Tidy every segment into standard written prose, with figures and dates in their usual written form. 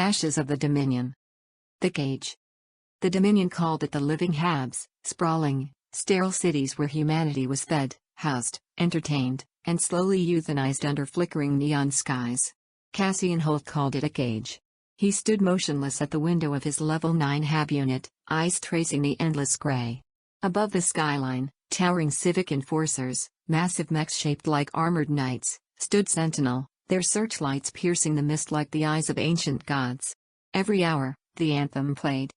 Ashes of the Dominion. The Cage. The Dominion called it the living Habs, sprawling, sterile cities where humanity was fed, housed, entertained, and slowly euthanized under flickering neon skies. Cassian Holt called it a cage. He stood motionless at the window of his Level 9 Hab unit, eyes tracing the endless gray. Above the skyline, towering civic enforcers, massive mechs shaped like armored knights, stood sentinel, their searchlights piercing the mist like the eyes of ancient gods. Every hour, the anthem played.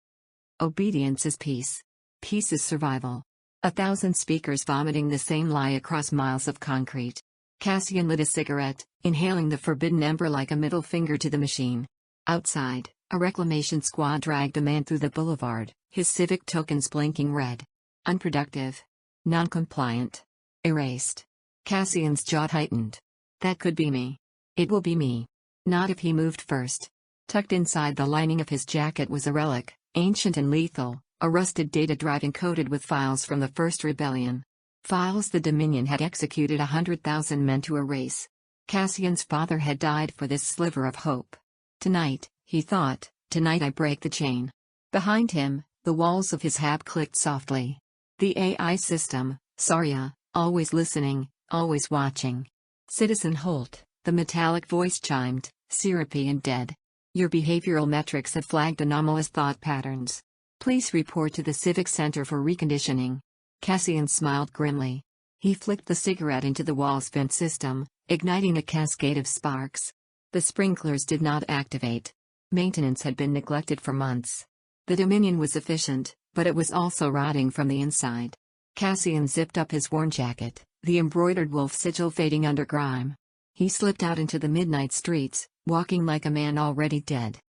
Obedience is peace. Peace is survival. 1,000 speakers vomiting the same lie across miles of concrete. Cassian lit a cigarette, inhaling the forbidden ember like a middle finger to the machine. Outside, a reclamation squad dragged a man through the boulevard, his civic tokens blinking red. Unproductive. Non-compliant. Erased. Cassian's jaw tightened. That could be me. It will be me. Not if he moved first. Tucked inside the lining of his jacket was a relic, ancient and lethal, a rusted data drive encoded with files from the First Rebellion. Files the Dominion had executed 100,000 men to erase. Cassian's father had died for this sliver of hope. Tonight, he thought, tonight I break the chain. Behind him, the walls of his hab clicked softly. The AI system, Saria, always listening, always watching. Citizen Holt, the metallic voice chimed, syrupy and dead. Your behavioral metrics have flagged anomalous thought patterns. Please report to the Civic Center for reconditioning. Cassian smiled grimly. He flicked the cigarette into the wall's vent system, igniting a cascade of sparks. The sprinklers did not activate. Maintenance had been neglected for months. The Dominion was efficient, but it was also rotting from the inside. Cassian zipped up his worn jacket, the embroidered wolf sigil fading under grime. He slipped out into the midnight streets, walking like a man already dead.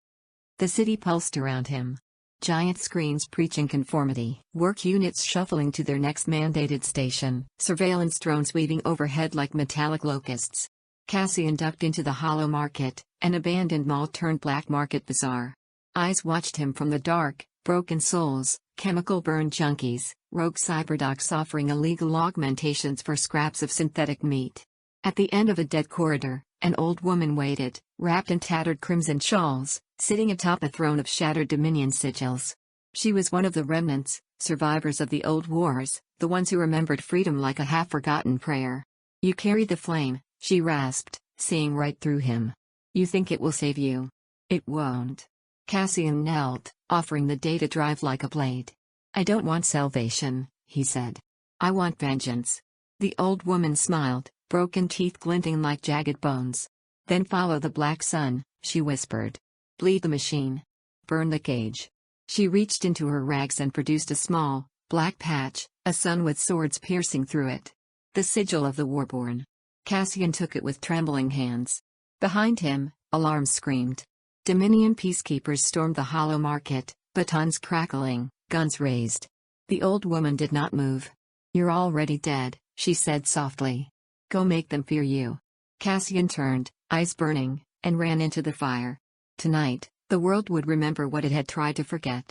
The city pulsed around him. Giant screens preaching conformity, work units shuffling to their next mandated station, surveillance drones weaving overhead like metallic locusts. Cassian ducked into the Hollow Market, an abandoned mall turned black market bazaar. Eyes watched him from the dark, broken souls, chemical burn junkies, rogue cyberdocs offering illegal augmentations for scraps of synthetic meat. At the end of a dead corridor, an old woman waited, wrapped in tattered crimson shawls, sitting atop a throne of shattered Dominion sigils. She was one of the remnants, survivors of the old wars, the ones who remembered freedom like a half-forgotten prayer. You carry the flame, she rasped, seeing right through him. You think it will save you? It won't. Cassian knelt, offering the data drive like a blade. I don't want salvation, he said. I want vengeance. The old woman smiled, broken teeth glinting like jagged bones. Then follow the black sun, she whispered. Bleed the machine. Burn the cage. She reached into her rags and produced a small, black patch, a sun with swords piercing through it. The sigil of the Warborn. Cassian took it with trembling hands. Behind him, alarms screamed. Dominion peacekeepers stormed the Hollow Market, batons crackling, guns raised. The old woman did not move. You're already dead, she said softly. Go make them fear you. Cassian turned, eyes burning, and ran into the fire. Tonight, the world would remember what it had tried to forget.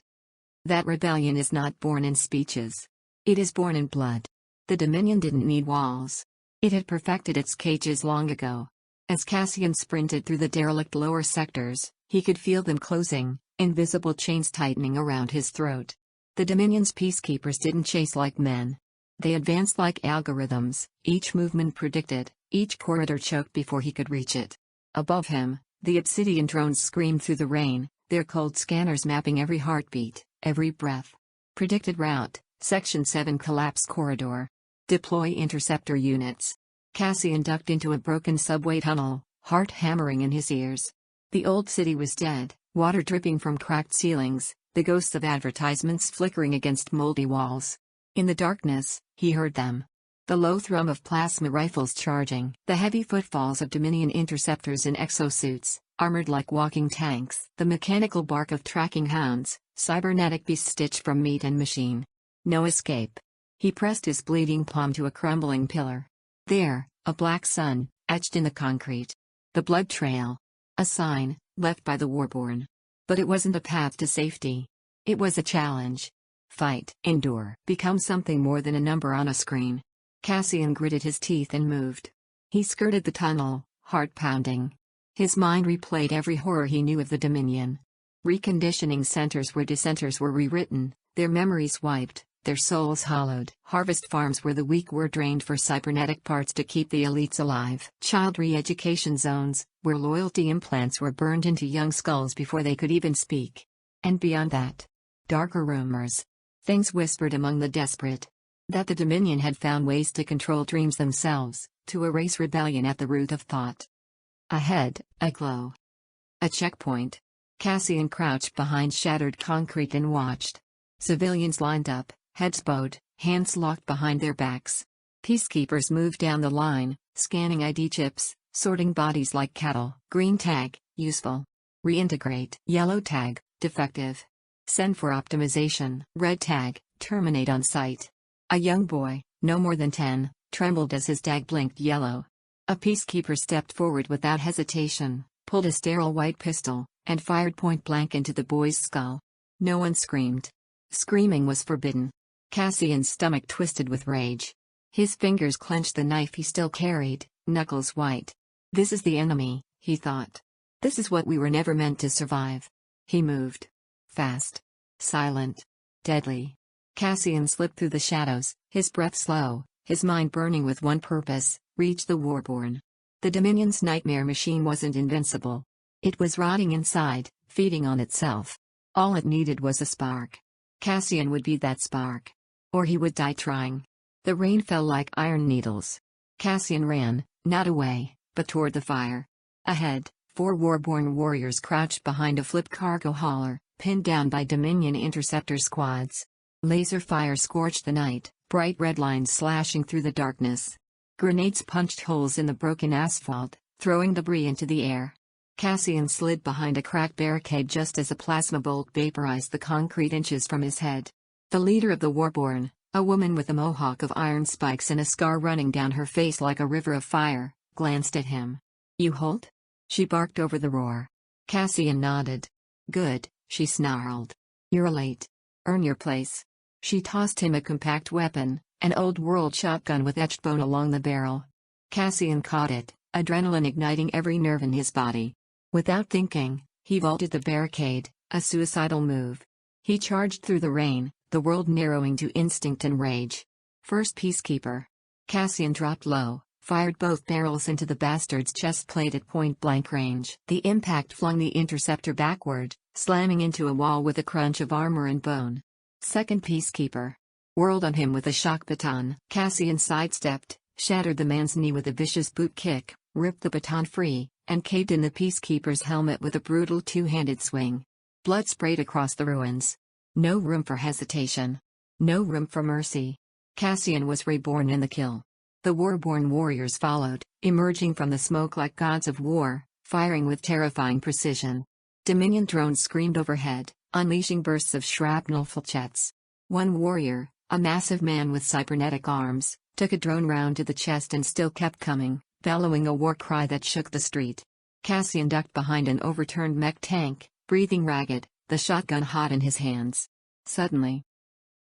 That rebellion is not born in speeches. It is born in blood. The Dominion didn't need walls. It had perfected its cages long ago. As Cassian sprinted through the derelict lower sectors, he could feel them closing, invisible chains tightening around his throat. The Dominion's peacekeepers didn't chase like men. They advanced like algorithms, each movement predicted, each corridor choked before he could reach it. Above him, the obsidian drones screamed through the rain, their cold scanners mapping every heartbeat, every breath. Predicted route, Section 7 collapse corridor. Deploy interceptor units. Cassian ducked into a broken subway tunnel, heart hammering in his ears. The old city was dead, water dripping from cracked ceilings, the ghosts of advertisements flickering against moldy walls. In the darkness, he heard them. The low thrum of plasma rifles charging, the heavy footfalls of Dominion interceptors in exosuits, armored like walking tanks, the mechanical bark of tracking hounds, cybernetic beasts stitched from meat and machine. No escape. He pressed his bleeding palm to a crumbling pillar. There, a black sun, etched in the concrete. The blood trail. A sign, left by the Warborn. But it wasn't a path to safety. It was a challenge. Fight, endure, become something more than a number on a screen. Cassian gritted his teeth and moved. He skirted the tunnel, heart pounding. His mind replayed every horror he knew of the Dominion. Reconditioning centers where dissenters were rewritten, their memories wiped, their souls hollowed. Harvest farms where the weak were drained for cybernetic parts to keep the elites alive. Child re-education zones, where loyalty implants were burned into young skulls before they could even speak. And beyond that, darker rumors. Things whispered among the desperate. That the Dominion had found ways to control dreams themselves, to erase rebellion at the root of thought. Ahead, a glow. A checkpoint. Cassian crouched behind shattered concrete and watched. Civilians lined up, heads bowed, hands locked behind their backs. Peacekeepers moved down the line, scanning ID chips, sorting bodies like cattle. Green tag, useful. Reintegrate. Yellow tag, defective. Send for optimization. Red tag, terminate on sight. A young boy, no more than 10, trembled as his tag blinked yellow. A peacekeeper stepped forward without hesitation, pulled a sterile white pistol, and fired point blank into the boy's skull. No one screamed. Screaming was forbidden. Cassian's stomach twisted with rage. His fingers clenched the knife he still carried, knuckles white. This is the enemy, he thought. This is what we were never meant to survive. He moved. Fast. Silent. Deadly. Cassian slipped through the shadows, his breath slow, his mind burning with one purpose: reach the Warborn. The Dominion's nightmare machine wasn't invincible. It was rotting inside, feeding on itself. All it needed was a spark. Cassian would be that spark. Or he would die trying. The rain fell like iron needles. Cassian ran, not away, but toward the fire. Ahead, 4 Warborn warriors crouched behind a flipped cargo hauler, pinned down by Dominion interceptor squads. Laser fire scorched the night, bright red lines slashing through the darkness. Grenades punched holes in the broken asphalt, throwing debris into the air. Cassian slid behind a cracked barricade just as a plasma bolt vaporized the concrete inches from his head. The leader of the Warborn, a woman with a mohawk of iron spikes and a scar running down her face like a river of fire, glanced at him. "You halt?" she barked over the roar. Cassian nodded. "Good," she snarled. "You're late. Earn your place." She tossed him a compact weapon, an old-world shotgun with etched bone along the barrel. Cassian caught it, adrenaline igniting every nerve in his body. Without thinking, he vaulted the barricade, a suicidal move. He charged through the rain, the world narrowing to instinct and rage. First peacekeeper. Cassian dropped low, fired both barrels into the bastard's chest plate at point-blank range. The impact flung the interceptor backward, slamming into a wall with a crunch of armor and bone. Second peacekeeper. Whirled on him with a shock baton. Cassian sidestepped, shattered the man's knee with a vicious boot kick, ripped the baton free, and caved in the peacekeeper's helmet with a brutal two-handed swing. Blood sprayed across the ruins. No room for hesitation. No room for mercy. Cassian was reborn in the kill. The Warborn warriors followed, emerging from the smoke like gods of war, firing with terrifying precision. Dominion drones screamed overhead, unleashing bursts of shrapnel flechettes. One warrior, a massive man with cybernetic arms, took a drone round to the chest and still kept coming, bellowing a war cry that shook the street. Cassian ducked behind an overturned mech tank, breathing ragged, the shotgun hot in his hands. Suddenly,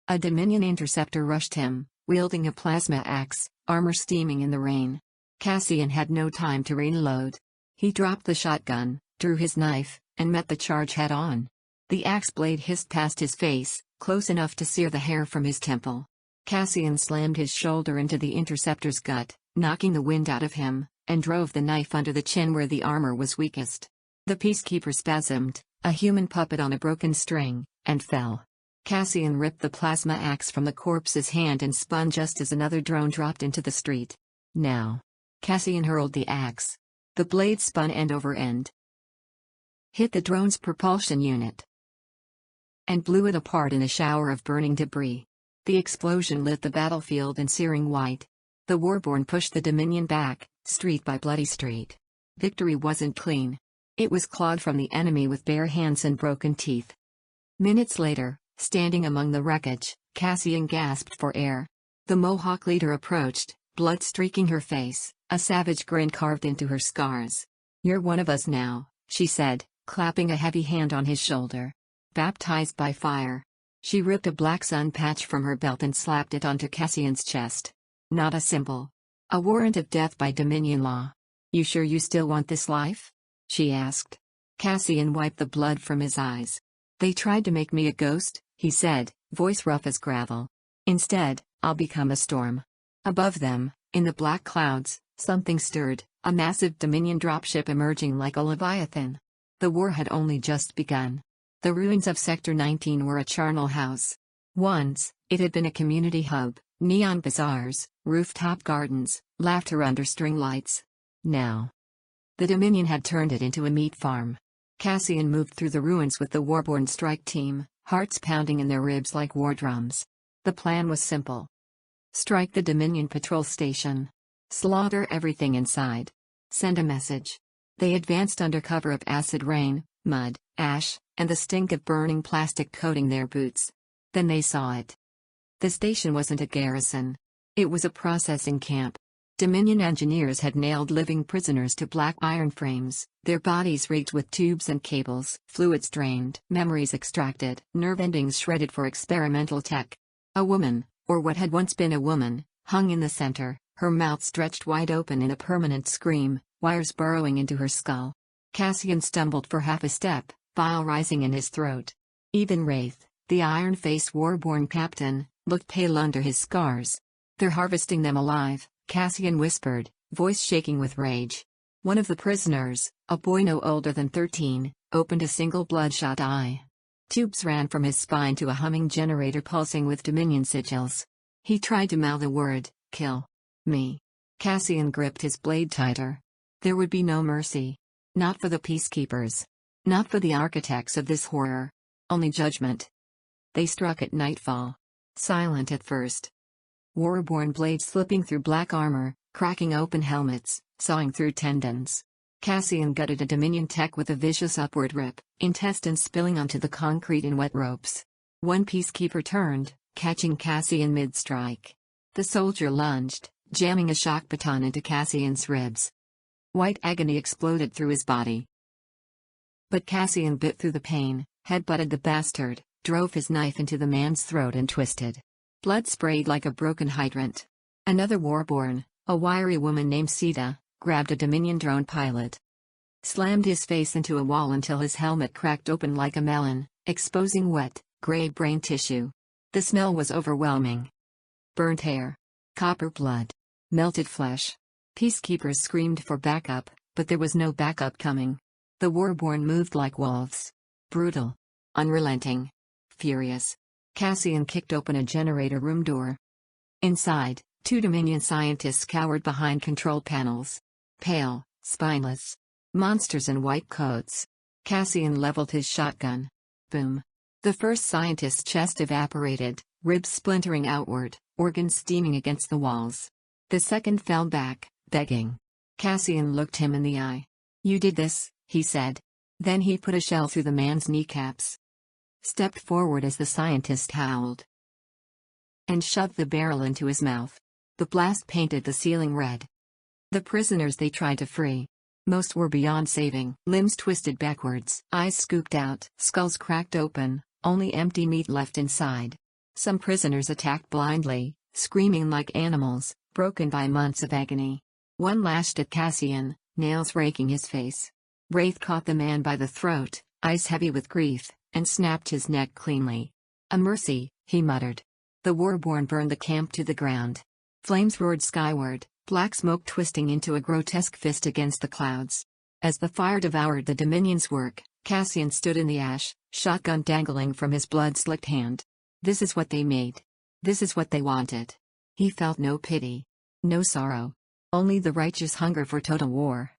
a Dominion interceptor rushed him, wielding a plasma axe, armor steaming in the rain. Cassian had no time to reload. He dropped the shotgun, drew his knife, and met the charge head-on. The axe blade hissed past his face, close enough to sear the hair from his temple. Cassian slammed his shoulder into the interceptor's gut, knocking the wind out of him, and drove the knife under the chin where the armor was weakest. The peacekeeper spasmed, a human puppet on a broken string, and fell. Cassian ripped the plasma axe from the corpse's hand and spun just as another drone dropped into the street. Now. Cassian hurled the axe. The blade spun end over end, hit the drone's propulsion unit, and blew it apart in a shower of burning debris. The explosion lit the battlefield in searing white. The Warborn pushed the Dominion back, street by bloody street. Victory wasn't clean. It was clawed from the enemy with bare hands and broken teeth. Minutes later, standing among the wreckage, Cassian gasped for air. The Mohawk leader approached, blood streaking her face, a savage grin carved into her scars. "You're one of us now," she said, clapping a heavy hand on his shoulder. "Baptized by fire." She ripped a black sun patch from her belt and slapped it onto Cassian's chest. "Not a symbol. A warrant of death by Dominion law. You sure you still want this life?" she asked. Cassian wiped the blood from his eyes. They tried to make me a ghost, he said, voice rough as gravel. Instead, I'll become a storm. Above them, in the black clouds, something stirred, a massive Dominion dropship emerging like a leviathan. The war had only just begun. The ruins of Sector 19 were a charnel house. Once, it had been a community hub, neon bazaars, rooftop gardens, laughter under string lights. Now, the Dominion had turned it into a meat farm. Cassian moved through the ruins with the Warborn strike team, hearts pounding in their ribs like war drums. The plan was simple. Strike the Dominion patrol station. Slaughter everything inside. Send a message. They advanced under cover of acid rain, mud, ash, and the stink of burning plastic coating their boots. Then they saw it. The station wasn't a garrison. It was a processing camp. Dominion engineers had nailed living prisoners to black iron frames, their bodies rigged with tubes and cables, fluids drained, memories extracted, nerve endings shredded for experimental tech. A woman, or what had once been a woman, hung in the center, her mouth stretched wide open in a permanent scream, wires burrowing into her skull. Cassian stumbled for half a step, bile rising in his throat. Even Wraith, the iron-faced Warborn captain, looked pale under his scars. They're harvesting them alive, Cassian whispered, voice shaking with rage. One of the prisoners, a boy no older than 13, opened a single bloodshot eye. Tubes ran from his spine to a humming generator pulsing with Dominion sigils. He tried to mouth a word, kill me. Cassian gripped his blade tighter. There would be no mercy. Not for the peacekeepers. Not for the architects of this horror. Only judgment. They struck at nightfall. Silent at first. Warborn blades slipping through black armor, cracking open helmets, sawing through tendons. Cassian gutted a Dominion tech with a vicious upward rip, intestines spilling onto the concrete in wet ropes. One peacekeeper turned, catching Cassian mid-strike. The soldier lunged, jamming a shock baton into Cassian's ribs. White agony exploded through his body. But Cassian bit through the pain, headbutted the bastard, drove his knife into the man's throat and twisted. Blood sprayed like a broken hydrant. Another Warborn, a wiry woman named Sita, grabbed a Dominion drone pilot. Slammed his face into a wall until his helmet cracked open like a melon, exposing wet, gray brain tissue. The smell was overwhelming. Burnt hair. Copper blood. Melted flesh. Peacekeepers screamed for backup, but there was no backup coming. The Warborn moved like wolves. Brutal. Unrelenting. Furious. Cassian kicked open a generator room door. Inside, two Dominion scientists cowered behind control panels. Pale, spineless. Monsters in white coats. Cassian leveled his shotgun. Boom. The first scientist's chest evaporated, ribs splintering outward, organs steaming against the walls. The second fell back, begging. Cassian looked him in the eye. You did this, he said. Then he put a shell through the man's kneecaps. Stepped forward as the scientist howled. And shoved the barrel into his mouth. The blast painted the ceiling red. The prisoners they tried to free. Most were beyond saving. Limbs twisted backwards, eyes scooped out, skulls cracked open, only empty meat left inside. Some prisoners attacked blindly, screaming like animals, broken by months of agony. One lashed at Cassian, nails raking his face. Wraith caught the man by the throat, eyes heavy with grief, and snapped his neck cleanly. A mercy, he muttered. The Warborn burned the camp to the ground. Flames roared skyward, black smoke twisting into a grotesque fist against the clouds. As the fire devoured the Dominion's work, Cassian stood in the ash, shotgun dangling from his blood-slicked hand. This is what they made. This is what they wanted. He felt no pity. No sorrow. Only the righteous hunger for total war.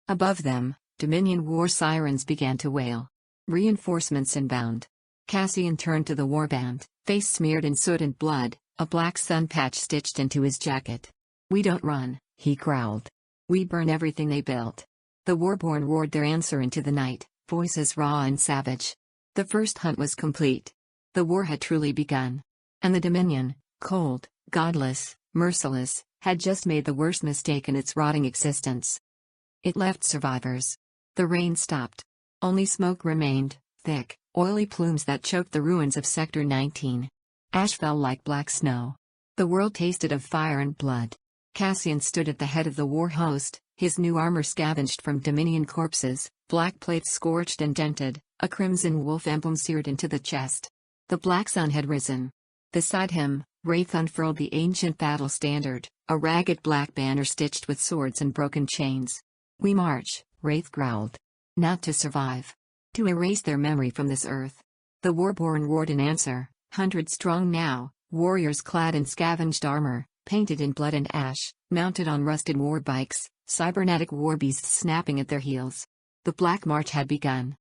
Above them, Dominion war sirens began to wail. Reinforcements inbound. Cassian turned to the warband, face smeared in soot and blood, a black sun patch stitched into his jacket. We don't run, he growled. We burn everything they built. The Warborn roared their answer into the night, voices raw and savage. The first hunt was complete. The war had truly begun. And the Dominion, cold, godless, merciless, had just made the worst mistake in its rotting existence. It left survivors. The rain stopped. Only smoke remained, thick, oily plumes that choked the ruins of Sector 19. Ash fell like black snow. The world tasted of fire and blood. Cassian stood at the head of the war host, His new armor scavenged from Dominion corpses, black plates scorched and dented, a crimson wolf emblem seared into the chest. The black sun had risen. Beside him, Wraith unfurled the ancient battle standard, a ragged black banner stitched with swords and broken chains. "We march," Wraith growled. "Not to survive. To erase their memory from this earth." The Warborn roared in answer, 100 strong now, warriors clad in scavenged armor, painted in blood and ash, mounted on rusted war bikes, cybernetic warbeasts snapping at their heels. The Black March had begun.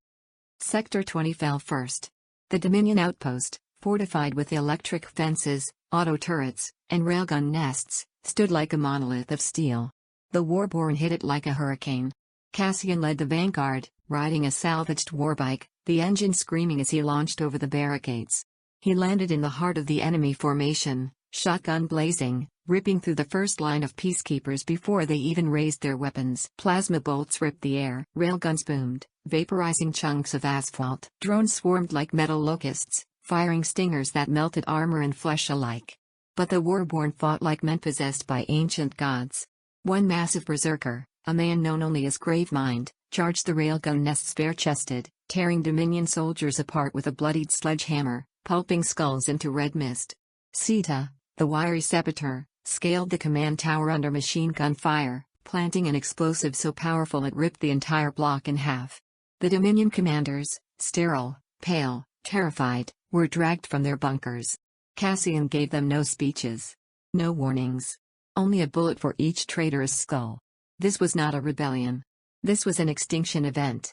Sector 20 fell first. The Dominion outpost, fortified with electric fences, auto turrets, and railgun nests, stood like a monolith of steel. The Warborn hit it like a hurricane. Cassian led the vanguard, riding a salvaged warbike, the engine screaming as he launched over the barricades. He landed in the heart of the enemy formation, shotgun blazing, ripping through the first line of peacekeepers before they even raised their weapons. Plasma bolts ripped the air, railguns boomed, vaporizing chunks of asphalt. Drones swarmed like metal locusts, firing stingers that melted armor and flesh alike. But the Warborn fought like men possessed by ancient gods. One massive berserker, a man known only as Gravemind, charged the railgun nests bare-chested, tearing Dominion soldiers apart with a bloodied sledgehammer, pulping skulls into red mist. Sita, the wiry saboteur, scaled the command tower under machine gun fire, planting an explosive so powerful it ripped the entire block in half. The Dominion commanders, sterile, pale, terrified, were dragged from their bunkers. Cassian gave them no speeches. No warnings. Only a bullet for each traitorous skull. This was not a rebellion. This was an extinction event.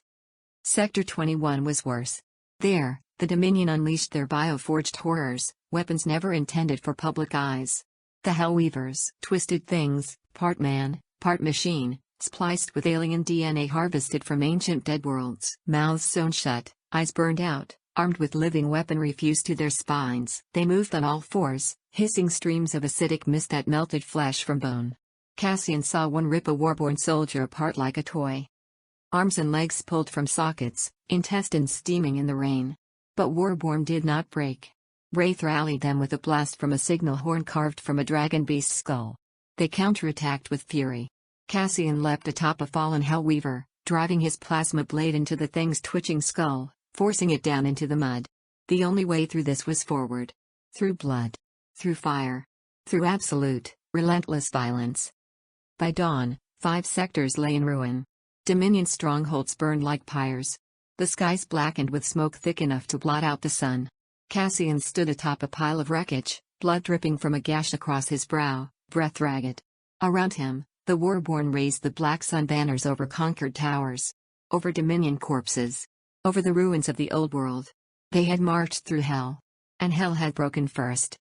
Sector 21 was worse. There, the Dominion unleashed their bioforged horrors, weapons never intended for public eyes. The Hellweavers, twisted things, part man, part machine, spliced with alien DNA harvested from ancient dead worlds. Mouths sewn shut, eyes burned out, armed with living weaponry fused to their spines. They moved on all fours, hissing streams of acidic mist that melted flesh from bone. Cassian saw one rip a Warborn soldier apart like a toy. Arms and legs pulled from sockets, intestines steaming in the rain. But Warborn did not break. Wraith rallied them with a blast from a signal horn carved from a dragon beast's skull. They counterattacked with fury. Cassian leapt atop a fallen Hellweaver, driving his plasma blade into the thing's twitching skull, forcing it down into the mud. The only way through this was forward. Through blood. Through fire. Through absolute, relentless violence. By dawn, 5 sectors lay in ruin. Dominion strongholds burned like pyres. The skies blackened with smoke thick enough to blot out the sun. Cassian stood atop a pile of wreckage, blood dripping from a gash across his brow, breath ragged. Around him, the Warborn raised the black sun banners over conquered towers. Over Dominion corpses. Over the ruins of the old world. They had marched through hell. And hell had broken first.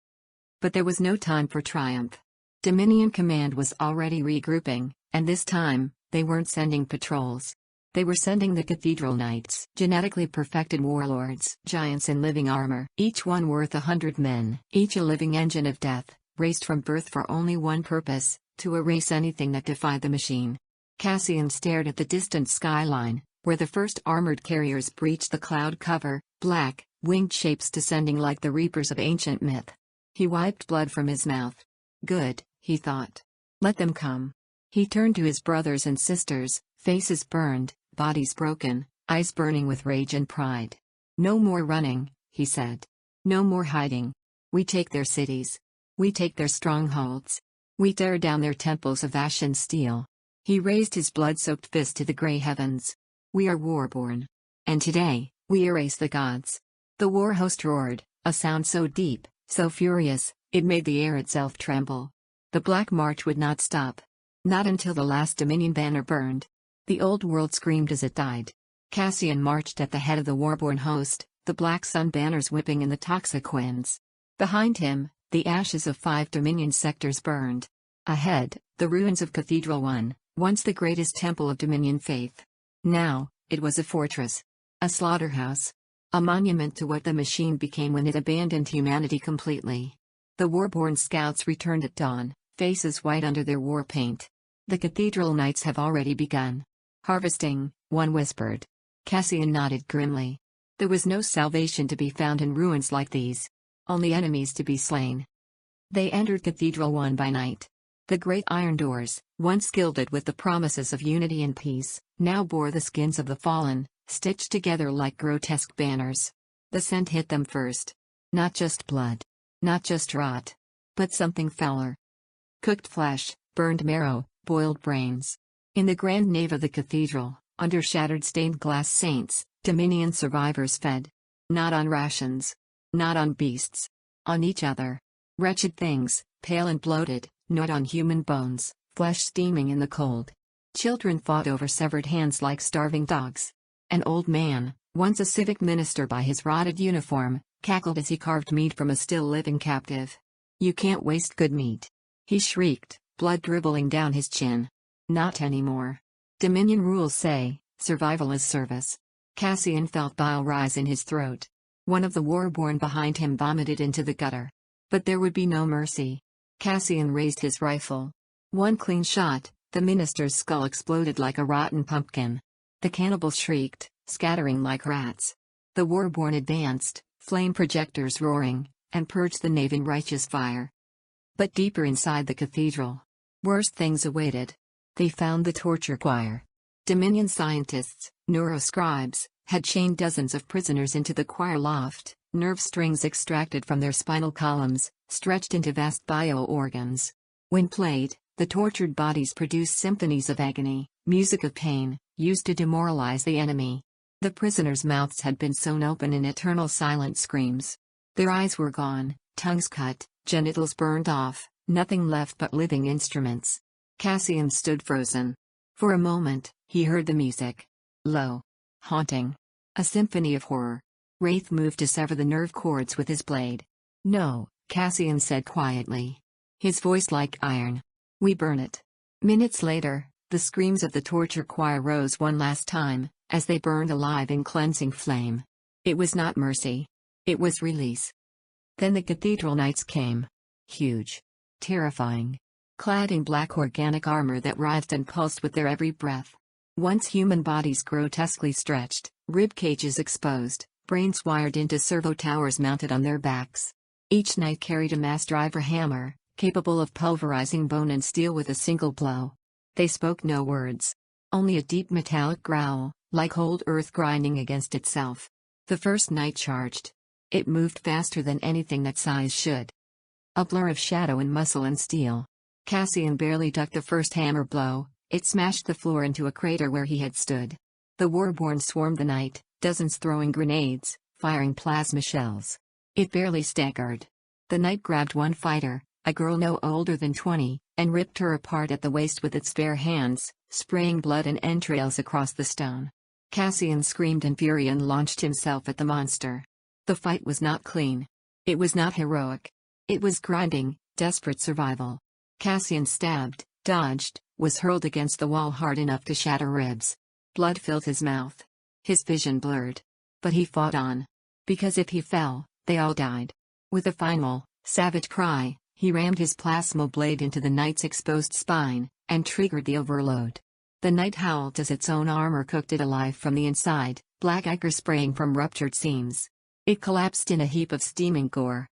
But there was no time for triumph. Dominion command was already regrouping, and this time, they weren't sending patrols. They were sending the Cathedral Knights, genetically perfected warlords, giants in living armor, each one worth 100 men, each a living engine of death, raised from birth for only one purpose, to erase anything that defied the machine. Cassian stared at the distant skyline, where the first armored carriers breached the cloud cover, black, winged shapes descending like the reapers of ancient myth. He wiped blood from his mouth. Good, he thought. Let them come. He turned to his brothers and sisters, faces burned, bodies broken, eyes burning with rage and pride. No more running, he said. No more hiding. We take their cities. We take their strongholds. We tear down their temples of ash and steel. He raised his blood-soaked fist to the gray heavens. We are Warborn. And today, we erase the gods. The war host roared, a sound so deep, so furious, it made the air itself tremble. The Black March would not stop. Not until the last Dominion banner burned. The old world screamed as it died. Cassian marched at the head of the Warborn host, the black sun banners whipping in the toxic winds. Behind him, the ashes of 5 Dominion sectors burned. Ahead, the ruins of Cathedral 1, once the greatest temple of Dominion faith. Now, it was a fortress. A slaughterhouse. A monument to what the machine became when it abandoned humanity completely. The Warborn scouts returned at dawn, faces white under their war paint. The Cathedral Knights have already begun. Harvesting, one whispered. Cassian nodded grimly. There was no salvation to be found in ruins like these. Only enemies to be slain. They entered Cathedral 1 by night. The great iron doors, once gilded with the promises of unity and peace, now bore the skins of the fallen, stitched together like grotesque banners. The scent hit them first. Not just blood. Not just rot. But something fouler. Cooked flesh, burned marrow, boiled brains. In the grand nave of the cathedral, under shattered stained glass saints, Dominion survivors fed. Not on rations. Not on beasts. On each other. Wretched things, pale and bloated, gnawed on human bones, flesh steaming in the cold. Children fought over severed hands like starving dogs. An old man, once a civic minister by his rotted uniform, cackled as he carved meat from a still living captive. "You can't waste good meat," he shrieked, blood dribbling down his chin. "Not anymore. Dominion rules say, survival is service." Cassian felt bile rise in his throat. One of the Warborn behind him vomited into the gutter. But there would be no mercy. Cassian raised his rifle. One clean shot, the minister's skull exploded like a rotten pumpkin. The cannibals shrieked, scattering like rats. The Warborn advanced, flame projectors roaring, and purged the nave in righteous fire. But deeper inside the cathedral, worse things awaited. They found the torture choir. Dominion scientists, neuroscribes, had chained dozens of prisoners into the choir loft, nerve strings extracted from their spinal columns, stretched into vast bio-organs. When played, the tortured bodies produced symphonies of agony, music of pain, used to demoralize the enemy. The prisoners' mouths had been sewn open in eternal silent screams. Their eyes were gone, tongues cut, genitals burned off, nothing left but living instruments. Cassian stood frozen. For a moment, he heard the music. Low. Haunting. A symphony of horror. Wraith moved to sever the nerve cords with his blade. "No," Cassian said quietly. His voice like iron. "We burn it." Minutes later, the screams of the torture choir rose one last time, as they burned alive in cleansing flame. It was not mercy. It was release. Then the cathedral knights came. Huge. Terrifying. Clad in black organic armor that writhed and pulsed with their every breath. Once human bodies grotesquely stretched, rib cages exposed, brains wired into servo towers mounted on their backs. Each knight carried a mass driver hammer, capable of pulverizing bone and steel with a single blow. They spoke no words. Only a deep metallic growl, like old earth grinding against itself. The first knight charged. It moved faster than anything that size should. A blur of shadow and muscle and steel. Cassian barely ducked the first hammer blow. It smashed the floor into a crater where he had stood. The Warborn swarmed the knight, dozens throwing grenades, firing plasma shells. It barely staggered. The knight grabbed one fighter, a girl no older than 20, and ripped her apart at the waist with its bare hands, spraying blood and entrails across the stone. Cassian screamed in fury and launched himself at the monster. The fight was not clean. It was not heroic. It was grinding, desperate survival. Cassian stabbed, dodged, was hurled against the wall hard enough to shatter ribs. Blood filled his mouth. His vision blurred. But he fought on. Because if he fell, they all died. With a final, savage cry, he rammed his plasma blade into the knight's exposed spine, and triggered the overload. The knight howled as its own armor cooked it alive from the inside, black ichor spraying from ruptured seams. It collapsed in a heap of steaming gore.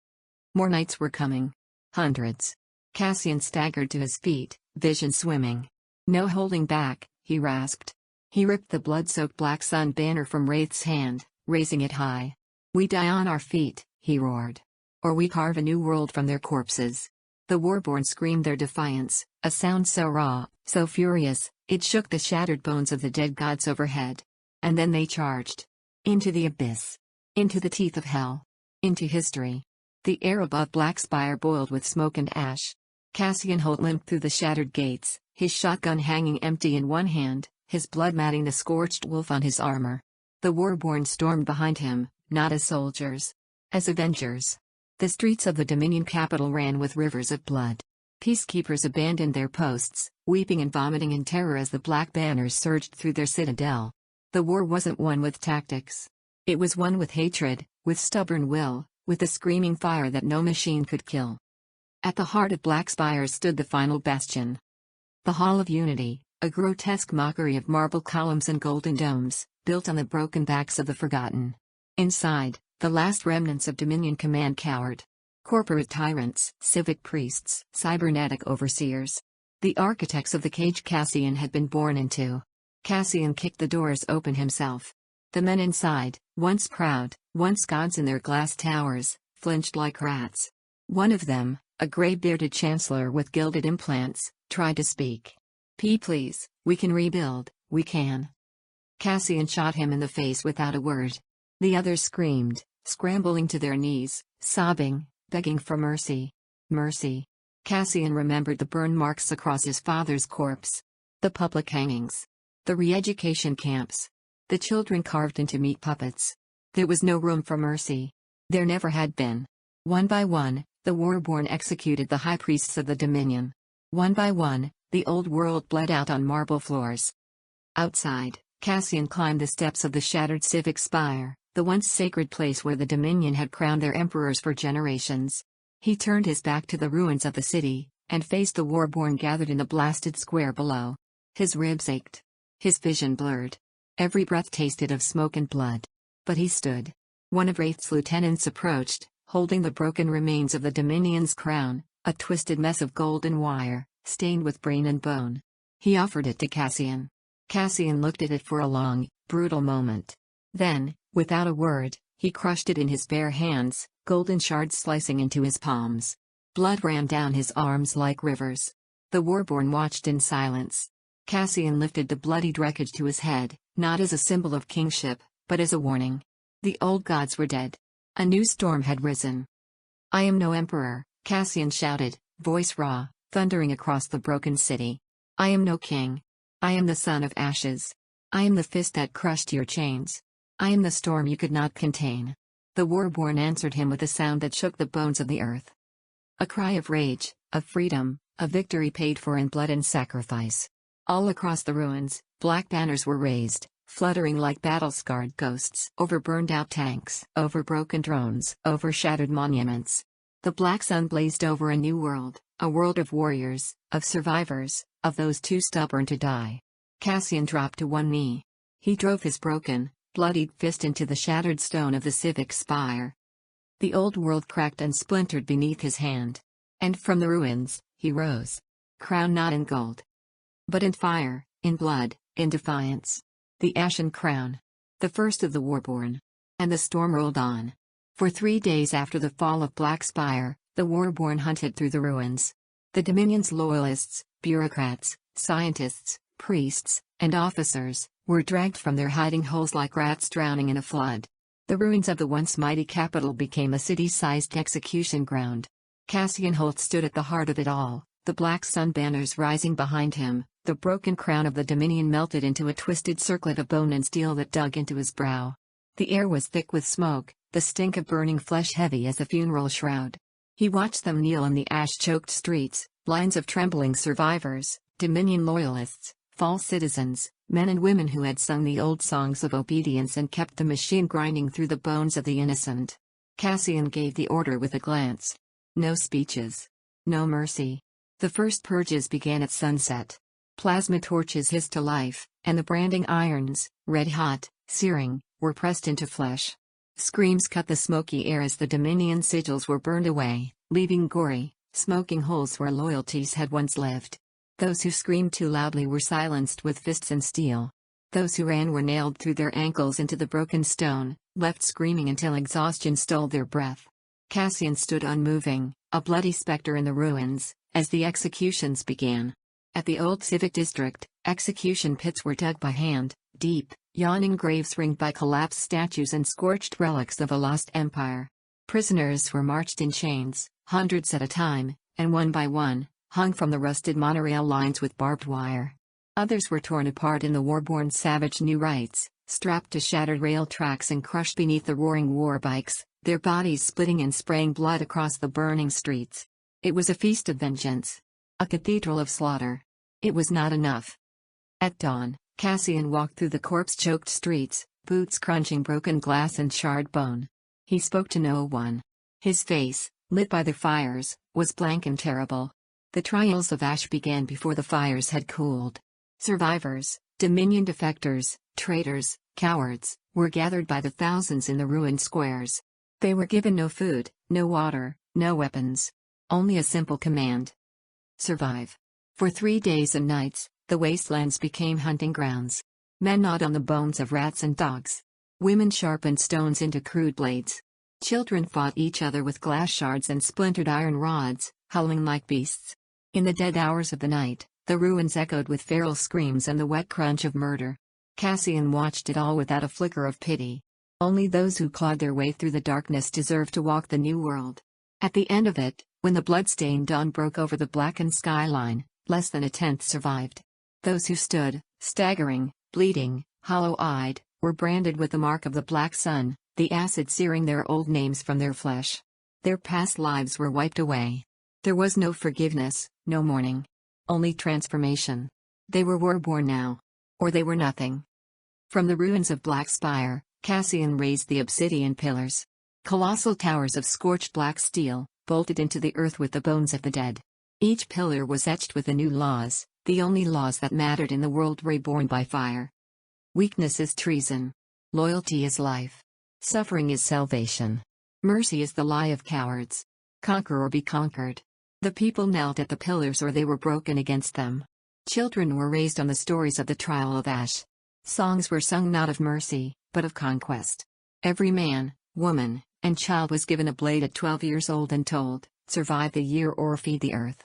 More knights were coming. Hundreds. Cassian staggered to his feet, vision swimming. "No holding back," he rasped. He ripped the blood-soaked black sun banner from Wraith's hand, raising it high. "We die on our feet," he roared. "Or we carve a new world from their corpses." The Warborn screamed their defiance, a sound so raw, so furious, it shook the shattered bones of the dead gods overhead. And then they charged. Into the abyss. Into the teeth of hell. Into history. The air above Black Spire boiled with smoke and ash. Cassian Holt limped through the shattered gates, his shotgun hanging empty in one hand, his blood matting the scorched wolf on his armor. The Warborn stormed behind him, not as soldiers. As avengers. The streets of the Dominion capital ran with rivers of blood. Peacekeepers abandoned their posts, weeping and vomiting in terror as the black banners surged through their citadel. The war wasn't won with tactics. It was won with hatred, with stubborn will, with the screaming fire that no machine could kill. At the heart of Black Spire stood the final bastion. The Hall of Unity, a grotesque mockery of marble columns and golden domes, built on the broken backs of the forgotten. Inside, the last remnants of Dominion command cowered. corporate tyrants, civic priests, cybernetic overseers. The architects of the cage Cassian had been born into. Cassian kicked the doors open himself. The men inside, once proud, once gods in their glass towers, flinched like rats. One of them, a gray-bearded chancellor with gilded implants, tried to speak. Please, we can rebuild, we can." Cassian shot him in the face without a word. The others screamed, scrambling to their knees, sobbing, begging for mercy. Mercy. Cassian remembered the burn marks across his father's corpse. The public hangings. The re-education camps. The children carved into meat puppets. There was no room for mercy. There never had been. One by one, the Warborn executed the high priests of the Dominion. One by one, the old world bled out on marble floors. Outside, Cassian climbed the steps of the shattered civic spire, the once sacred place where the Dominion had crowned their emperors for generations. He turned his back to the ruins of the city, and faced the Warborn gathered in the blasted square below. His ribs ached. His vision blurred. Every breath tasted of smoke and blood. But he stood. One of Wraith's lieutenants approached, holding the broken remains of the Dominion's crown, a twisted mess of golden wire, stained with brain and bone. He offered it to Cassian. Cassian looked at it for a long, brutal moment. Then, without a word, he crushed it in his bare hands, golden shards slicing into his palms. Blood ran down his arms like rivers. The Warborn watched in silence. Cassian lifted the bloodied wreckage to his head, not as a symbol of kingship, but as a warning. The old gods were dead. A new storm had risen. "I am no emperor," Cassian shouted, voice raw, thundering across the broken city. "I am no king. I am the son of ashes. I am the fist that crushed your chains. I am the storm you could not contain." The Warborn answered him with a sound that shook the bones of the earth. A cry of rage, of freedom, of victory paid for in blood and sacrifice. All across the ruins, black banners were raised, fluttering like battle-scarred ghosts over burned-out tanks, over broken drones, over shattered monuments. The black sun blazed over a new world, a world of warriors, of survivors, of those too stubborn to die. Cassian dropped to one knee. He drove his broken, bloodied fist into the shattered stone of the civic spire. The old world cracked and splintered beneath his hand. And from the ruins, he rose. Crowned not in gold, but in fire, in blood, in defiance. The Ashen Crown. The first of the Warborn. And the storm rolled on. For 3 days after the fall of Black Spire, the Warborn hunted through the ruins. The Dominion's loyalists, bureaucrats, scientists, priests, and officers, were dragged from their hiding holes like rats drowning in a flood. The ruins of the once mighty capital became a city-sized execution ground. Cassian Holt stood at the heart of it all, the black sun banners rising behind him. The broken crown of the Dominion melted into a twisted circlet of bone and steel that dug into his brow. The air was thick with smoke, the stink of burning flesh heavy as a funeral shroud. He watched them kneel in the ash-choked streets, lines of trembling survivors, Dominion loyalists, false citizens, men and women who had sung the old songs of obedience and kept the machine grinding through the bones of the innocent. Cassian gave the order with a glance. No speeches. No mercy. The first purges began at sunset. Plasma torches hissed to life, and the branding irons, red-hot, searing, were pressed into flesh. Screams cut the smoky air as the Dominion sigils were burned away, leaving gory, smoking holes where loyalties had once lived. Those who screamed too loudly were silenced with fists and steel. Those who ran were nailed through their ankles into the broken stone, left screaming until exhaustion stole their breath. Cassian stood unmoving, a bloody specter in the ruins, as the executions began. At the old civic district, execution pits were dug by hand, deep, yawning graves ringed by collapsed statues and scorched relics of a lost empire. Prisoners were marched in chains, hundreds at a time, and one by one, hung from the rusted monorail lines with barbed wire. Others were torn apart in the Warborn savage new rites, strapped to shattered rail tracks and crushed beneath the roaring war bikes, their bodies splitting and spraying blood across the burning streets. It was a feast of vengeance. A cathedral of slaughter. It was not enough. At dawn, Cassian walked through the corpse-choked streets, boots crunching broken glass and charred bone. He spoke to no one. His face, lit by the fires, was blank and terrible. The trials of ash began before the fires had cooled. Survivors, Dominion defectors, traitors, cowards, were gathered by the thousands in the ruined squares. They were given no food, no water, No weapons. Only a simple command. Survive. For 3 days and nights, the wastelands became hunting grounds. Men gnawed on the bones of rats and dogs. Women sharpened stones into crude blades. Children fought each other with glass shards and splintered iron rods, howling like beasts. In the dead hours of the night, the ruins echoed with feral screams and the wet crunch of murder. Cassian watched it all without a flicker of pity. Only those who clawed their way through the darkness deserve to walk the new world. At the end of it, when the blood-stained dawn broke over the blackened skyline, less than a tenth survived. Those who stood, staggering, bleeding, hollow-eyed, were branded with the mark of the black sun, the acid searing their old names from their flesh. Their past lives were wiped away. There was no forgiveness, no mourning. Only transformation. They were Warborn now. Or they were nothing. From the ruins of Black Spire, Cassian raised the obsidian pillars. Colossal towers of scorched black steel, bolted into the earth with the bones of the dead. Each pillar was etched with the new laws, the only laws that mattered in the world reborn by fire. Weakness is treason. Loyalty is life. Suffering is salvation. Mercy is the lie of cowards. Conquer or be conquered. The people knelt at the pillars or they were broken against them. Children were raised on the stories of the trial of Ash. Songs were sung not of mercy, but of conquest. Every man, woman, and child was given a blade at 12 years old and told, survive the year or feed the earth.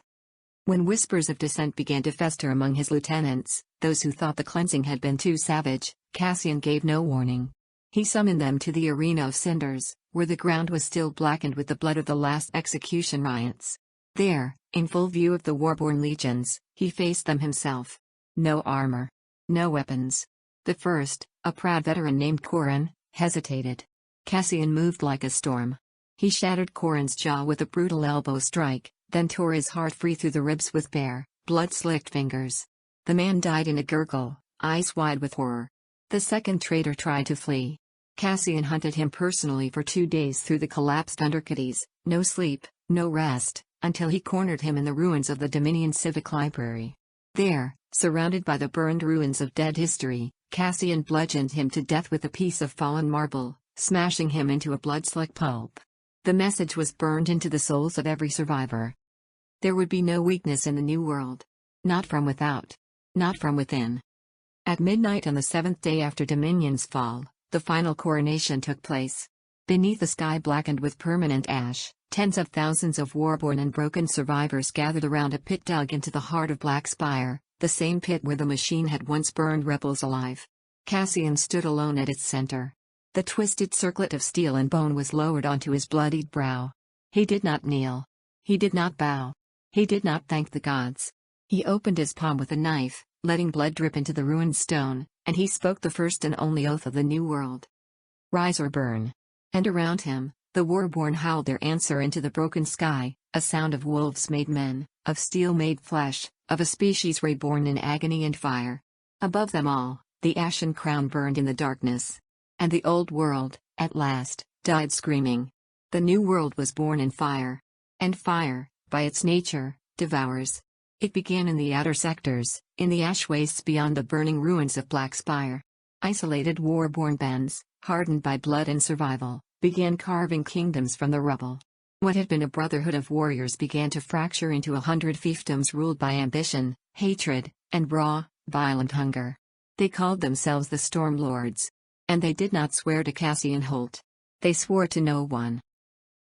When whispers of dissent began to fester among his lieutenants, those who thought the cleansing had been too savage, Cassian gave no warning. He summoned them to the arena of cinders, where the ground was still blackened with the blood of the last execution riots. There, in full view of the Warborn legions, he faced them himself. No armor. No weapons. The first, a proud veteran named Corin, hesitated. Cassian moved like a storm. He shattered Corin's jaw with a brutal elbow strike, then tore his heart free through the ribs with bare, blood-slicked fingers. The man died in a gurgle, eyes wide with horror. The second traitor tried to flee. Cassian hunted him personally for 2 days through the collapsed undercutties, no sleep, no rest, until he cornered him in the ruins of the Dominion Civic Library. There, surrounded by the burned ruins of dead history, Cassian bludgeoned him to death with a piece of fallen marble, smashing him into a blood-slick pulp. The message was burned into the souls of every survivor. There would be no weakness in the new world. Not from without. Not from within. At midnight on the 7th day after Dominion's fall, the final coronation took place. Beneath a sky blackened with permanent ash, tens of thousands of Warborn and broken survivors gathered around a pit dug into the heart of Black Spire, the same pit where the machine had once burned rebels alive. Cassian stood alone at its center. The twisted circlet of steel and bone was lowered onto his bloodied brow. He did not kneel. He did not bow. He did not thank the gods. He opened his palm with a knife, letting blood drip into the ruined stone, and he spoke the first and only oath of the new world. Rise or burn. And around him, the Warborn howled their answer into the broken sky, a sound of wolves made men, of steel made flesh, of a species reborn in agony and fire. Above them all, the ashen crown burned in the darkness. And the old world, at last, died screaming. The new world was born in fire. And fire, by its nature, devours. It began in the outer sectors, in the ash wastes beyond the burning ruins of Black Spire. Isolated Warborn bands, hardened by blood and survival, began carving kingdoms from the rubble. What had been a brotherhood of warriors began to fracture into 100 fiefdoms ruled by ambition, hatred, and raw, violent hunger. They called themselves the Storm Lords. And they did not swear to Cassian Holt. They swore to no one.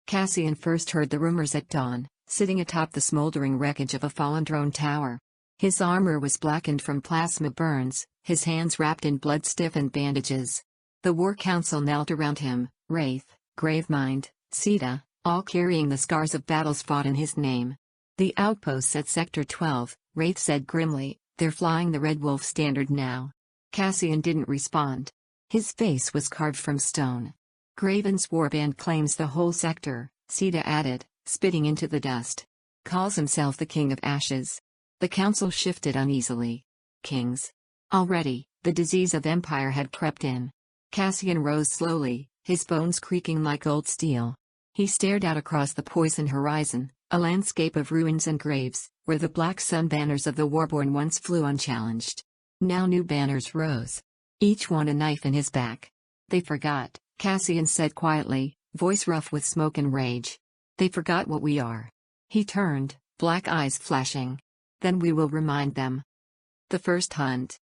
Cassian first heard the rumors at dawn, sitting atop the smoldering wreckage of a fallen drone tower. His armor was blackened from plasma burns, his hands wrapped in blood-stiffened bandages. The War Council knelt around him, Wraith, Gravemind, Sita, all carrying the scars of battles fought in his name. The outposts at Sector 12, Wraith said grimly, they're flying the Red Wolf standard now. Cassian didn't respond. His face was carved from stone. Graven's warband claims the whole sector, Sita added, spitting into the dust. Calls himself the King of Ashes. The council shifted uneasily. Kings. Already, the disease of empire had crept in. Cassian rose slowly, his bones creaking like old steel. He stared out across the poisoned horizon, a landscape of ruins and graves, where the black sun banners of the Warborn once flew unchallenged. Now new banners rose. Each one a knife in his back. They forgot, Cassian said quietly, voice rough with smoke and rage. They forgot what we are. He turned, black eyes flashing. Then we will remind them. The first hunt.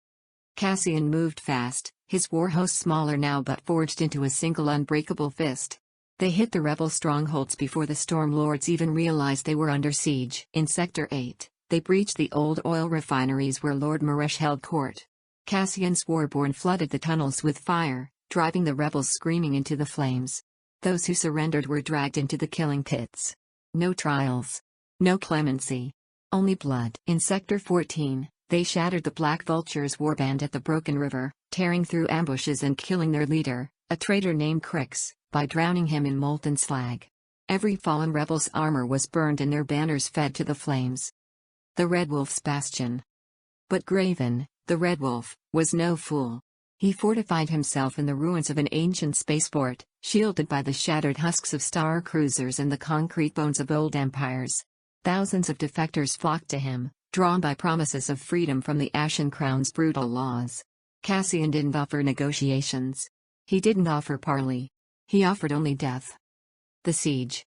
Cassian moved fast, his war host smaller now but forged into a single unbreakable fist. They hit the rebel strongholds before the Storm Lords even realized they were under siege. In Sector 8, they breached the old oil refineries where Lord Maresh held court. Cassian's Warborn flooded the tunnels with fire, driving the rebels screaming into the flames. Those who surrendered were dragged into the killing pits. No trials. No clemency. Only blood. In Sector 14, they shattered the Black Vulture's warband at the Broken River, tearing through ambushes and killing their leader, a traitor named Crix, by drowning him in molten slag. Every fallen rebel's armor was burned and their banners fed to the flames. The Red Wolf's bastion. But Graven, the Red Wolf, was no fool. He fortified himself in the ruins of an ancient spaceport, shielded by the shattered husks of star cruisers and the concrete bones of old empires. Thousands of defectors flocked to him, drawn by promises of freedom from the Ashen Crown's brutal laws. Cassian didn't offer negotiations. He didn't offer parley. He offered only death. The siege.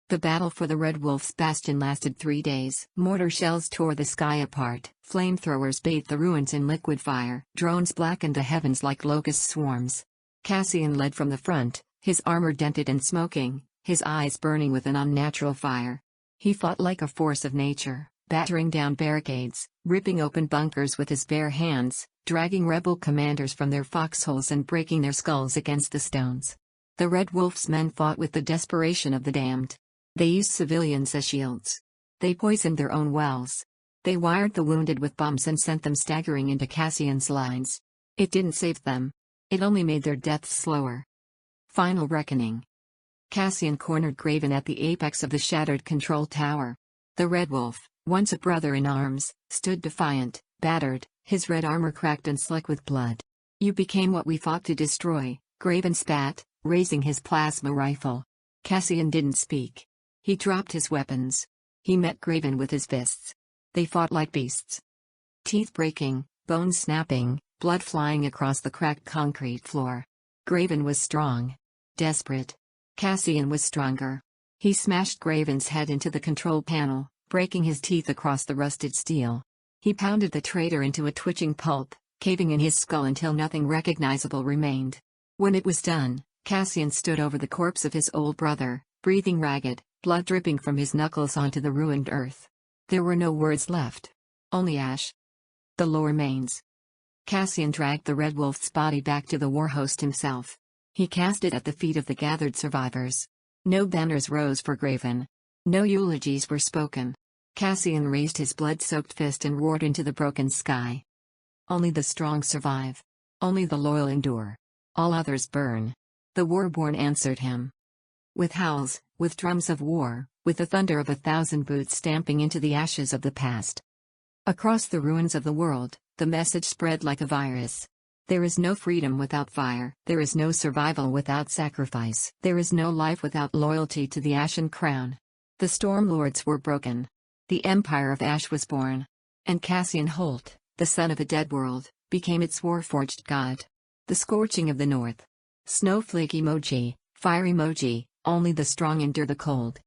The battle for the Red Wolf's bastion lasted 3 days. Mortar shells tore the sky apart, flamethrowers bathed the ruins in liquid fire, drones blackened the heavens like locust swarms. Cassian led from the front, his armor dented and smoking, his eyes burning with an unnatural fire. He fought like a force of nature, battering down barricades, ripping open bunkers with his bare hands, dragging rebel commanders from their foxholes and breaking their skulls against the stones. The Red Wolf's men fought with the desperation of the damned. They used civilians as shields. They poisoned their own wells. They wired the wounded with bombs and sent them staggering into Cassian's lines. It didn't save them. It only made their deaths slower. Final reckoning. Cassian cornered Graven at the apex of the shattered control tower. The Red Wolf, once a brother in arms, stood defiant, battered, his red armor cracked and slick with blood. You became what we fought to destroy, Graven spat, raising his plasma rifle. Cassian didn't speak. He dropped his weapons. He met Graven with his fists. They fought like beasts. Teeth breaking, bones snapping, blood flying across the cracked concrete floor. Graven was strong. Desperate. Cassian was stronger. He smashed Graven's head into the control panel, breaking his teeth across the rusted steel. He pounded the traitor into a twitching pulp, caving in his skull until nothing recognizable remained. When it was done, Cassian stood over the corpse of his old brother, breathing ragged, blood dripping from his knuckles onto the ruined earth. There were no words left. Only ash. The lower remains. Cassian dragged the Red Wolf's body back to the warhost himself. He cast it at the feet of the gathered survivors. No banners rose for Graven. No eulogies were spoken. Cassian raised his blood-soaked fist and roared into the broken sky. Only the strong survive. Only the loyal endure. All others burn. The Warborn answered him. With howls, with drums of war, with the thunder of 1,000 boots stamping into the ashes of the past. Across the ruins of the world, the message spread like a virus. There is no freedom without fire. There is no survival without sacrifice. There is no life without loyalty to the Ashen Crown. The Storm Lords were broken. The Empire of Ash was born. And Cassian Holt, the son of a dead world, became its war-forged god. The scorching of the north. Snowflake emoji, fire emoji, only the strong endure the cold.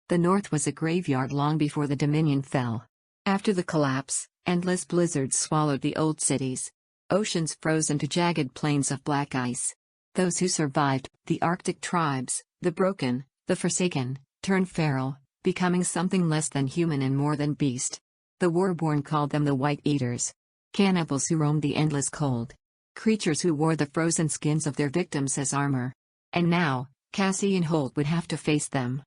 The north was a graveyard long before the Dominion fell. After the collapse, endless blizzards swallowed the old cities. Oceans froze into jagged plains of black ice. Those who survived, the Arctic tribes, the broken, the forsaken, turned feral, becoming something less than human and more than beast. The Warborn called them the White Eaters. Cannibals who roamed the endless cold. Creatures who wore the frozen skins of their victims as armor. And now, Cassian Holt would have to face them.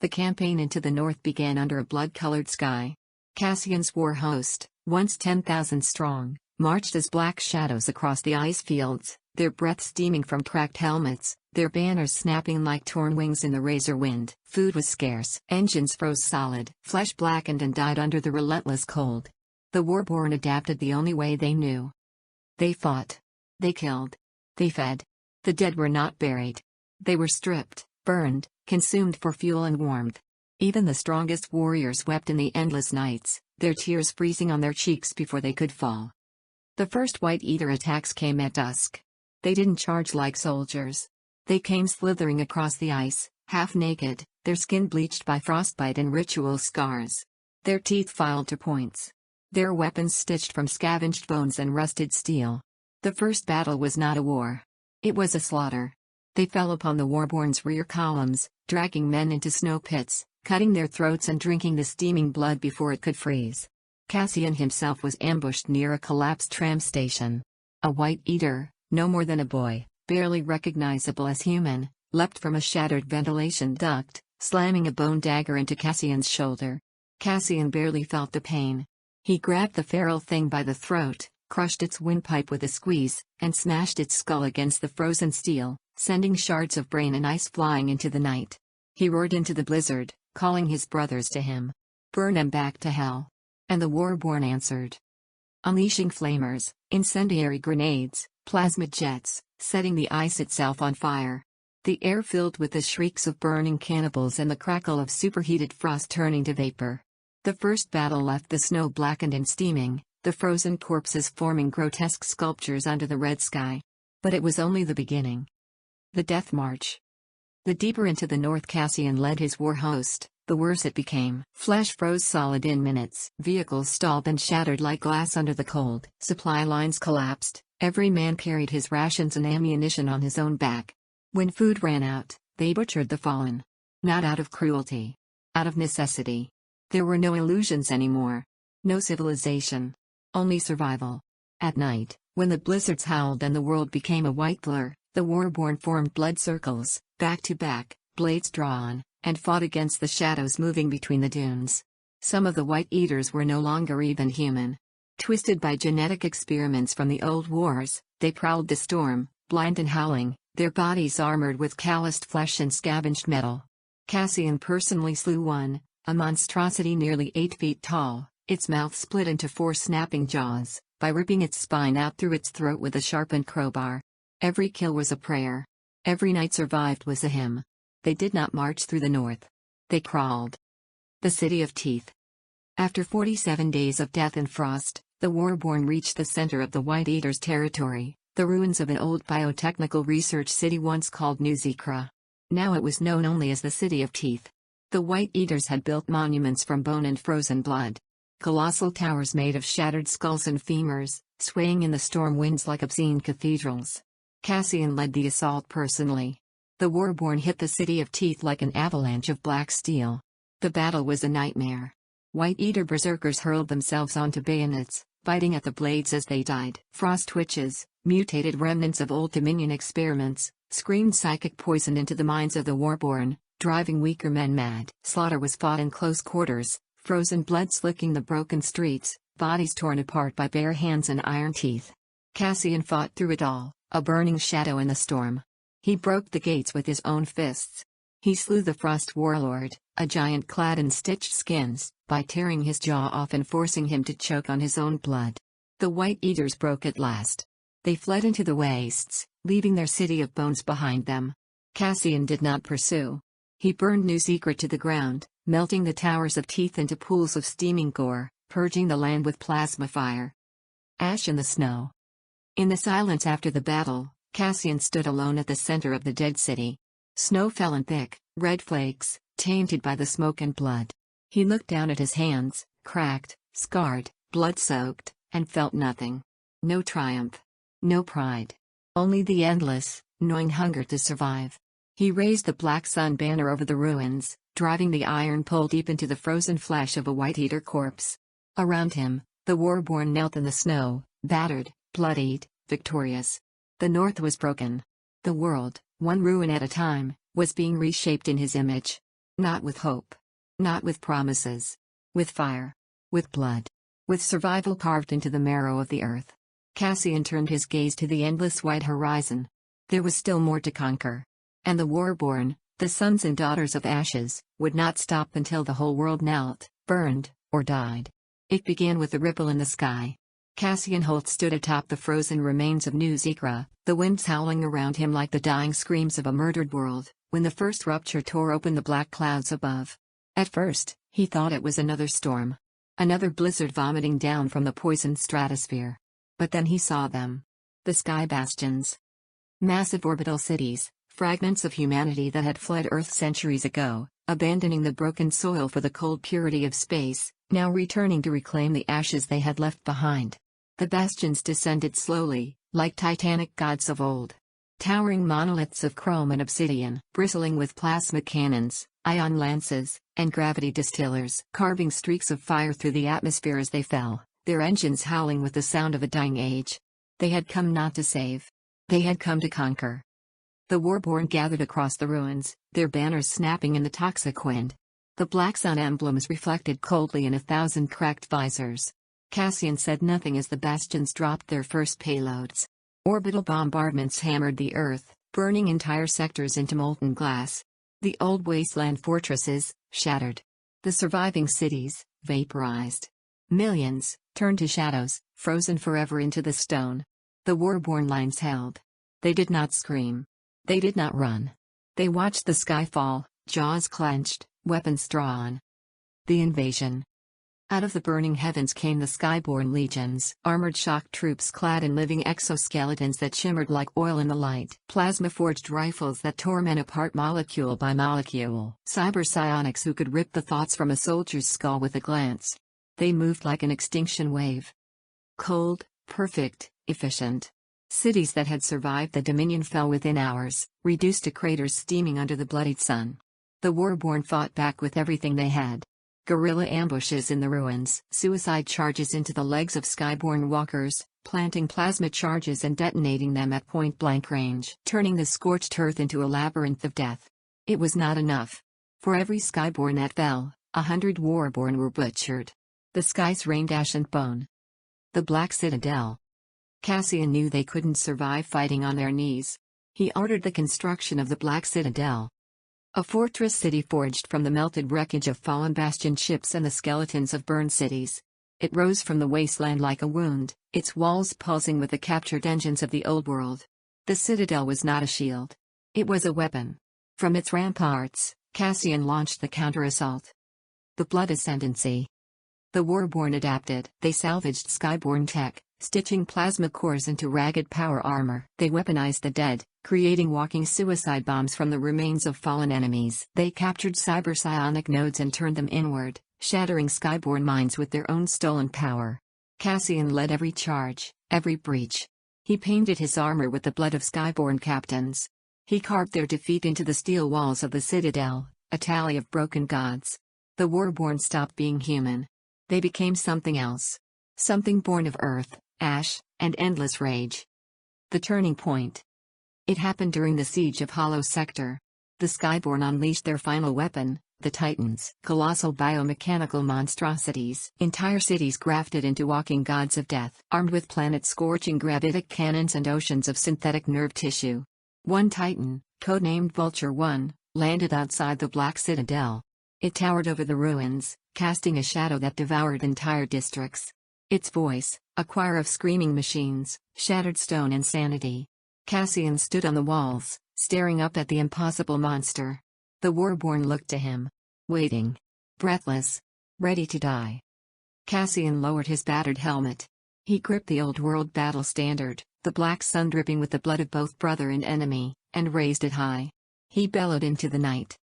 The campaign into the north began under a blood-colored sky. Cassian's war host, once 10,000 strong, marched as black shadows across the ice fields, their breath steaming from cracked helmets, their banners snapping like torn wings in the razor wind. Food was scarce. Engines froze solid. Flesh blackened and died under the relentless cold. The Warborn adapted the only way they knew. They fought. They killed. They fed. The dead were not buried. They were stripped, burned, consumed for fuel and warmth. Even the strongest warriors wept in the endless nights, their tears freezing on their cheeks before they could fall. The first White Eater attacks came at dusk. They didn't charge like soldiers. They came slithering across the ice, half naked, their skin bleached by frostbite and ritual scars. Their teeth filed to points. Their weapons stitched from scavenged bones and rusted steel. The first battle was not a war. It was a slaughter. They fell upon the Warborn's rear columns, dragging men into snow pits, cutting their throats and drinking the steaming blood before it could freeze. Cassian himself was ambushed near a collapsed tram station. A White Eater, no more than a boy, barely recognizable as human, leapt from a shattered ventilation duct, slamming a bone dagger into Cassian's shoulder. Cassian barely felt the pain. He grabbed the feral thing by the throat, crushed its windpipe with a squeeze, and smashed its skull against the frozen steel, sending shards of brain and ice flying into the night. He roared into the blizzard, calling his brothers to him. "Burn them back to hell." And the Warborn answered. Unleashing flamers, incendiary grenades, plasma jets, setting the ice itself on fire. The air filled with the shrieks of burning cannibals and the crackle of superheated frost turning to vapor. The first battle left the snow blackened and steaming, the frozen corpses forming grotesque sculptures under the red sky. But it was only the beginning. The Death March. The deeper into the north Cassian led his war host, the worse it became. Flesh froze solid in minutes. Vehicles stalled and shattered like glass under the cold. Supply lines collapsed. Every man carried his rations and ammunition on his own back. When food ran out, they butchered the fallen. Not out of cruelty. Out of necessity. There were no illusions anymore. No civilization. Only survival. At night, when the blizzards howled and the world became a white blur, the Warborn formed blood circles, back to back, blades drawn, and fought against the shadows moving between the dunes. Some of the White Eaters were no longer even human. Twisted by genetic experiments from the old wars, they prowled the storm, blind and howling, their bodies armored with calloused flesh and scavenged metal. Cassian personally slew one, a monstrosity nearly 8 feet tall, its mouth split into 4 snapping jaws, by ripping its spine out through its throat with a sharpened crowbar. Every kill was a prayer. Every night survived was a hymn. They did not march through the north. They crawled. The City of Teeth. After 47 days of death and frost, the Warborn reached the center of the White Eaters' territory, the ruins of an old biotechnical research city once called New Zekra. Now it was known only as the City of Teeth. The White Eaters had built monuments from bone and frozen blood. Colossal towers made of shattered skulls and femurs, swaying in the storm winds like obscene cathedrals. Cassian led the assault personally. The Warborn hit the City of Teeth like an avalanche of black steel. The battle was a nightmare. White Eater berserkers hurled themselves onto bayonets, biting at the blades as they died. Frost witches, mutated remnants of old Dominion experiments, screamed psychic poison into the minds of the Warborn, driving weaker men mad. Slaughter was fought in close quarters, frozen blood slicking the broken streets, bodies torn apart by bare hands and iron teeth. Cassian fought through it all, a burning shadow in the storm. He broke the gates with his own fists. He slew the Frost Warlord, a giant clad in stitched skins, by tearing his jaw off and forcing him to choke on his own blood. The White Eaters broke at last. They fled into the wastes, leaving their city of bones behind them. Cassian did not pursue. He burned New Zekra to the ground, melting the towers of teeth into pools of steaming gore, purging the land with plasma fire. Ash in the snow. In the silence after the battle, Cassian stood alone at the center of the dead city. Snow fell in thick, red flakes, tainted by the smoke and blood. He looked down at his hands, cracked, scarred, blood-soaked, and felt nothing. No triumph. No pride. Only the endless, gnawing hunger to survive. He raised the black sun banner over the ruins, driving the iron pole deep into the frozen flesh of a White Eater corpse. Around him, the Warborn knelt in the snow, battered, bloodied, victorious. The North was broken. The world, one ruin at a time, was being reshaped in his image. Not with hope. Not with promises. With fire. With blood. With survival carved into the marrow of the earth. Cassian turned his gaze to the endless white horizon. There was still more to conquer. And the Warborn, the sons and daughters of ashes, would not stop until the whole world knelt, burned, or died. It began with a ripple in the sky. Cassian Holt stood atop the frozen remains of New Zekra, the winds howling around him like the dying screams of a murdered world, when the first rupture tore open the black clouds above. At first, he thought it was another storm. Another blizzard vomiting down from the poisoned stratosphere. But then he saw them. The sky bastions. Massive orbital cities, fragments of humanity that had fled Earth centuries ago, abandoning the broken soil for the cold purity of space, now returning to reclaim the ashes they had left behind. The bastions descended slowly, like titanic gods of old. Towering monoliths of chrome and obsidian, bristling with plasma cannons, ion lances, and gravity distillers, carving streaks of fire through the atmosphere as they fell, their engines howling with the sound of a dying age. They had come not to save. They had come to conquer. The Warborn gathered across the ruins, their banners snapping in the toxic wind. The black sun emblems reflected coldly in 1,000 cracked visors. Cassian said nothing as the bastions dropped their first payloads. Orbital bombardments hammered the earth, burning entire sectors into molten glass. The old wasteland fortresses, shattered. The surviving cities, vaporized. Millions, turned to shadows, frozen forever into the stone. The Warborn lines held. They did not scream. They did not run. They watched the sky fall, jaws clenched, weapons drawn. The invasion. Out of the burning heavens came the Skyborn legions, armored shock troops clad in living exoskeletons that shimmered like oil in the light, plasma-forged rifles that tore men apart molecule by molecule, cyber psionics who could rip the thoughts from a soldier's skull with a glance. They moved like an extinction wave. Cold, perfect, efficient. Cities that had survived the Dominion fell within hours, reduced to craters steaming under the bloodied sun. The Warborn fought back with everything they had. Guerrilla ambushes in the ruins, suicide charges into the legs of Skyborn walkers, planting plasma charges and detonating them at point-blank range, turning the scorched earth into a labyrinth of death. It was not enough. For every Skyborn that fell, 100 Warborn were butchered. The skies rained ash and bone. The Black Citadel. Cassian knew they couldn't survive fighting on their knees. He ordered the construction of the Black Citadel. A fortress city forged from the melted wreckage of fallen bastion ships and the skeletons of burned cities. It rose from the wasteland like a wound, its walls pulsing with the captured engines of the old world. The citadel was not a shield. It was a weapon. From its ramparts, Cassian launched the counter-assault. The Blood Ascendancy. The Warborn adapted. They salvaged Skyborn tech, stitching plasma cores into ragged power armor. They weaponized the dead, creating walking suicide bombs from the remains of fallen enemies. They captured cyber psionic nodes and turned them inward, shattering Skyborn minds with their own stolen power. Cassian led every charge, every breach. He painted his armor with the blood of Skyborn captains. He carved their defeat into the steel walls of the Citadel, a tally of broken gods. The Warborn stopped being human. They became something else. Something born of earth, ash, and endless rage. The turning point. It happened during the siege of Hollow Sector. The Skyborn unleashed their final weapon, the Titans, colossal biomechanical monstrosities, entire cities grafted into walking gods of death, armed with planet-scorching gravitic cannons and oceans of synthetic nerve tissue. One Titan, codenamed Vulture 1, landed outside the Black Citadel. It towered over the ruins, casting a shadow that devoured entire districts. Its voice, a choir of screaming machines, shattered stone and sanity. Cassian stood on the walls, staring up at the impossible monster. The Warborn looked to him. Waiting. Breathless. Ready to die. Cassian lowered his battered helmet. He gripped the old-world battle standard, the black sun dripping with the blood of both brother and enemy, and raised it high. He bellowed into the night.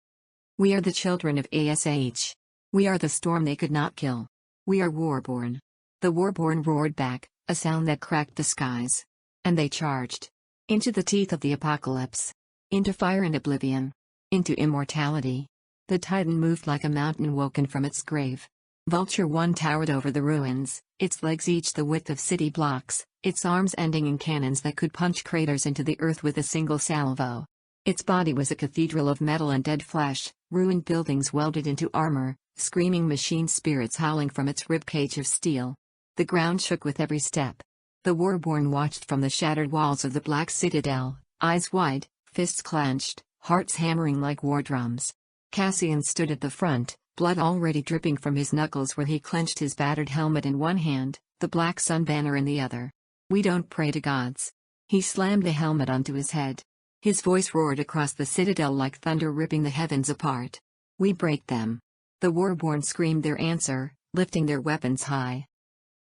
We are the children of Ash. We are the storm they could not kill. We are Warborn. The Warborn roared back, a sound that cracked the skies. And they charged. Into the teeth of the apocalypse. Into fire and oblivion. Into immortality. The Titan moved like a mountain woken from its grave. Vulture 1 towered over the ruins, its legs each the width of city blocks, its arms ending in cannons that could punch craters into the earth with a single salvo. Its body was a cathedral of metal and dead flesh, ruined buildings welded into armor, screaming machine spirits howling from its ribcage of steel. The ground shook with every step. The Warborn watched from the shattered walls of the Black Citadel, eyes wide, fists clenched, hearts hammering like war drums. Cassian stood at the front, blood already dripping from his knuckles where he clenched his battered helmet in one hand, the black sun banner in the other. We don't pray to gods. He slammed the helmet onto his head. His voice roared across the citadel like thunder ripping the heavens apart. We break them. The Warborn screamed their answer, lifting their weapons high.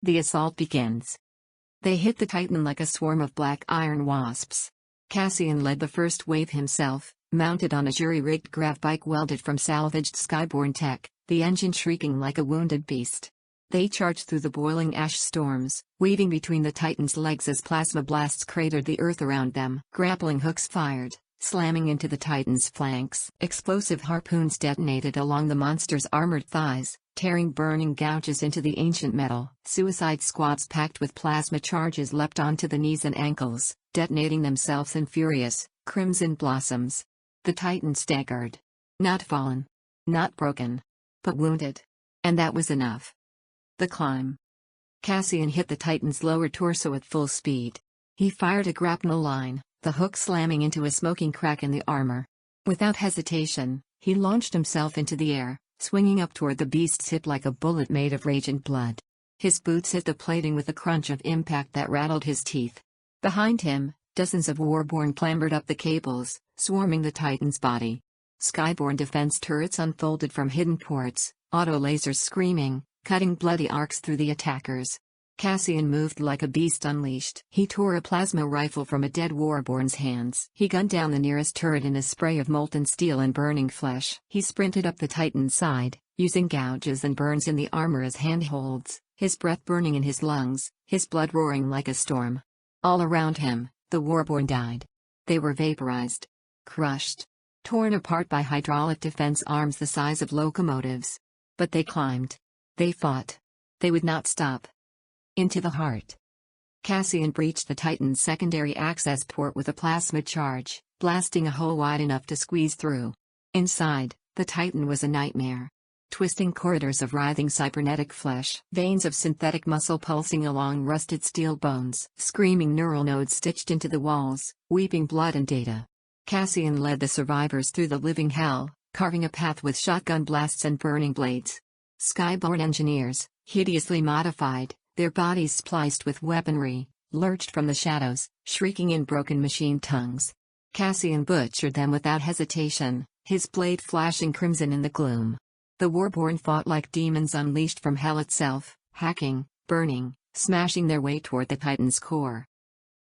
The assault begins. They hit the Titan like a swarm of black iron wasps. Cassian led the first wave himself, mounted on a jury-rigged grav bike welded from salvaged Skyborn tech, the engine shrieking like a wounded beast. They charged through the boiling ash storms, weaving between the Titan's legs as plasma blasts cratered the earth around them. Grappling hooks fired, slamming into the Titan's flanks. Explosive harpoons detonated along the monster's armored thighs, tearing burning gouges into the ancient metal. Suicide squads packed with plasma charges leapt onto the knees and ankles, detonating themselves in furious, crimson blossoms. The Titan staggered. Not fallen. Not broken. But wounded. And that was enough. The climb. Cassian hit the Titan's lower torso at full speed. He fired a grapnel line, the hook slamming into a smoking crack in the armor. Without hesitation, he launched himself into the air, swinging up toward the beast's hip like a bullet made of rage and blood. His boots hit the plating with a crunch of impact that rattled his teeth. Behind him, dozens of Warborn clambered up the cables, swarming the Titan's body. Skyborn defense turrets unfolded from hidden ports, auto lasers screaming, cutting bloody arcs through the attackers. Cassian moved like a beast unleashed. He tore a plasma rifle from a dead Warborn's hands. He gunned down the nearest turret in a spray of molten steel and burning flesh. He sprinted up the Titan's side, using gouges and burns in the armor as handholds, his breath burning in his lungs, his blood roaring like a storm. All around him, the Warborn died. They were vaporized. Crushed. Torn apart by hydraulic defense arms the size of locomotives. But they climbed. They fought. They would not stop. Into the heart. Cassian breached the Titan's secondary access port with a plasma charge, blasting a hole wide enough to squeeze through. Inside, the Titan was a nightmare. Twisting corridors of writhing cybernetic flesh, veins of synthetic muscle pulsing along rusted steel bones, screaming neural nodes stitched into the walls, weeping blood and data. Cassian led the survivors through the living hell, carving a path with shotgun blasts and burning blades. Skyborn engineers, hideously modified, their bodies spliced with weaponry, lurched from the shadows, shrieking in broken machine tongues. Cassian butchered them without hesitation, his blade flashing crimson in the gloom. The Warborn fought like demons unleashed from hell itself, hacking, burning, smashing their way toward the Titan's core.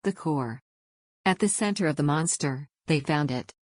The core. At the center of the monster, they found it.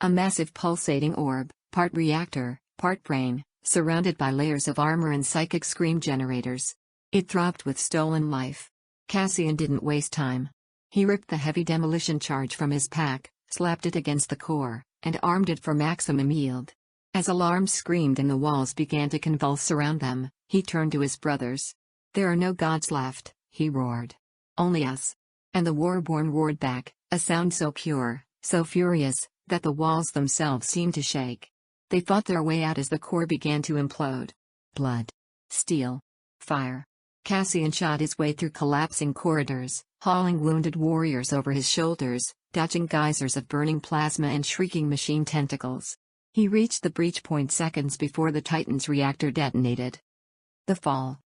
A massive pulsating orb, part reactor, part brain, surrounded by layers of armor and psychic scream generators. It throbbed with stolen life. Cassian didn't waste time. He ripped the heavy demolition charge from his pack, slapped it against the core, and armed it for maximum yield. As alarms screamed and the walls began to convulse around them, he turned to his brothers. "There are no gods left," he roared. "Only us." And the Warborn roared back, a sound so pure, so furious, that the walls themselves seemed to shake. They fought their way out as the core began to implode. Blood. Steel. Fire. Cassian shot his way through collapsing corridors, hauling wounded warriors over his shoulders, dodging geysers of burning plasma and shrieking machine tentacles. He reached the breach point seconds before the Titan's reactor detonated. The fall.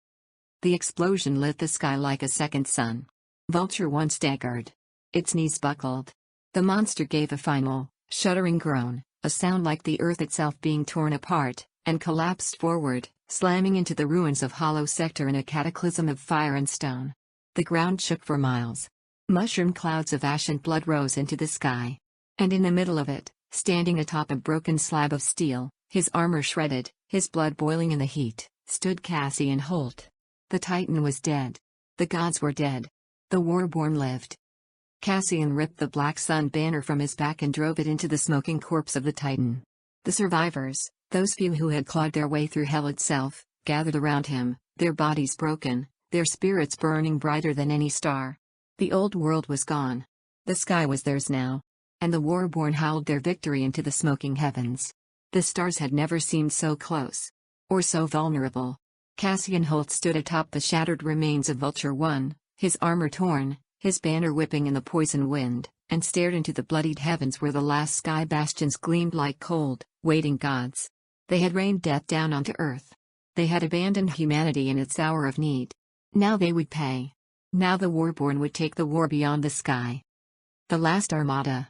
The explosion lit the sky like a second sun. Vulture 1 staggered. Its knees buckled. The monster gave a final, shuddering groan, a sound like the earth itself being torn apart, and collapsed forward, slamming into the ruins of Hollow Sector in a cataclysm of fire and stone. The ground shook for miles. Mushroom clouds of ash and blood rose into the sky. And in the middle of it, standing atop a broken slab of steel, his armor shredded, his blood boiling in the heat, stood Cassian Holt. The Titan was dead. The gods were dead. The Warborn lived. Cassian ripped the Black Sun banner from his back and drove it into the smoking corpse of the Titan. The survivors, those few who had clawed their way through hell itself, gathered around him, their bodies broken, their spirits burning brighter than any star. The old world was gone. The sky was theirs now. And the Warborn howled their victory into the smoking heavens. The stars had never seemed so close. Or so vulnerable. Cassian Holt stood atop the shattered remains of Vulture 1, his armor torn, his banner whipping in the poison wind, and stared into the bloodied heavens where the last sky bastions gleamed like cold, waiting gods. They had rained death down onto Earth. They had abandoned humanity in its hour of need. Now they would pay. Now the Warborn would take the war beyond the sky. The last armada.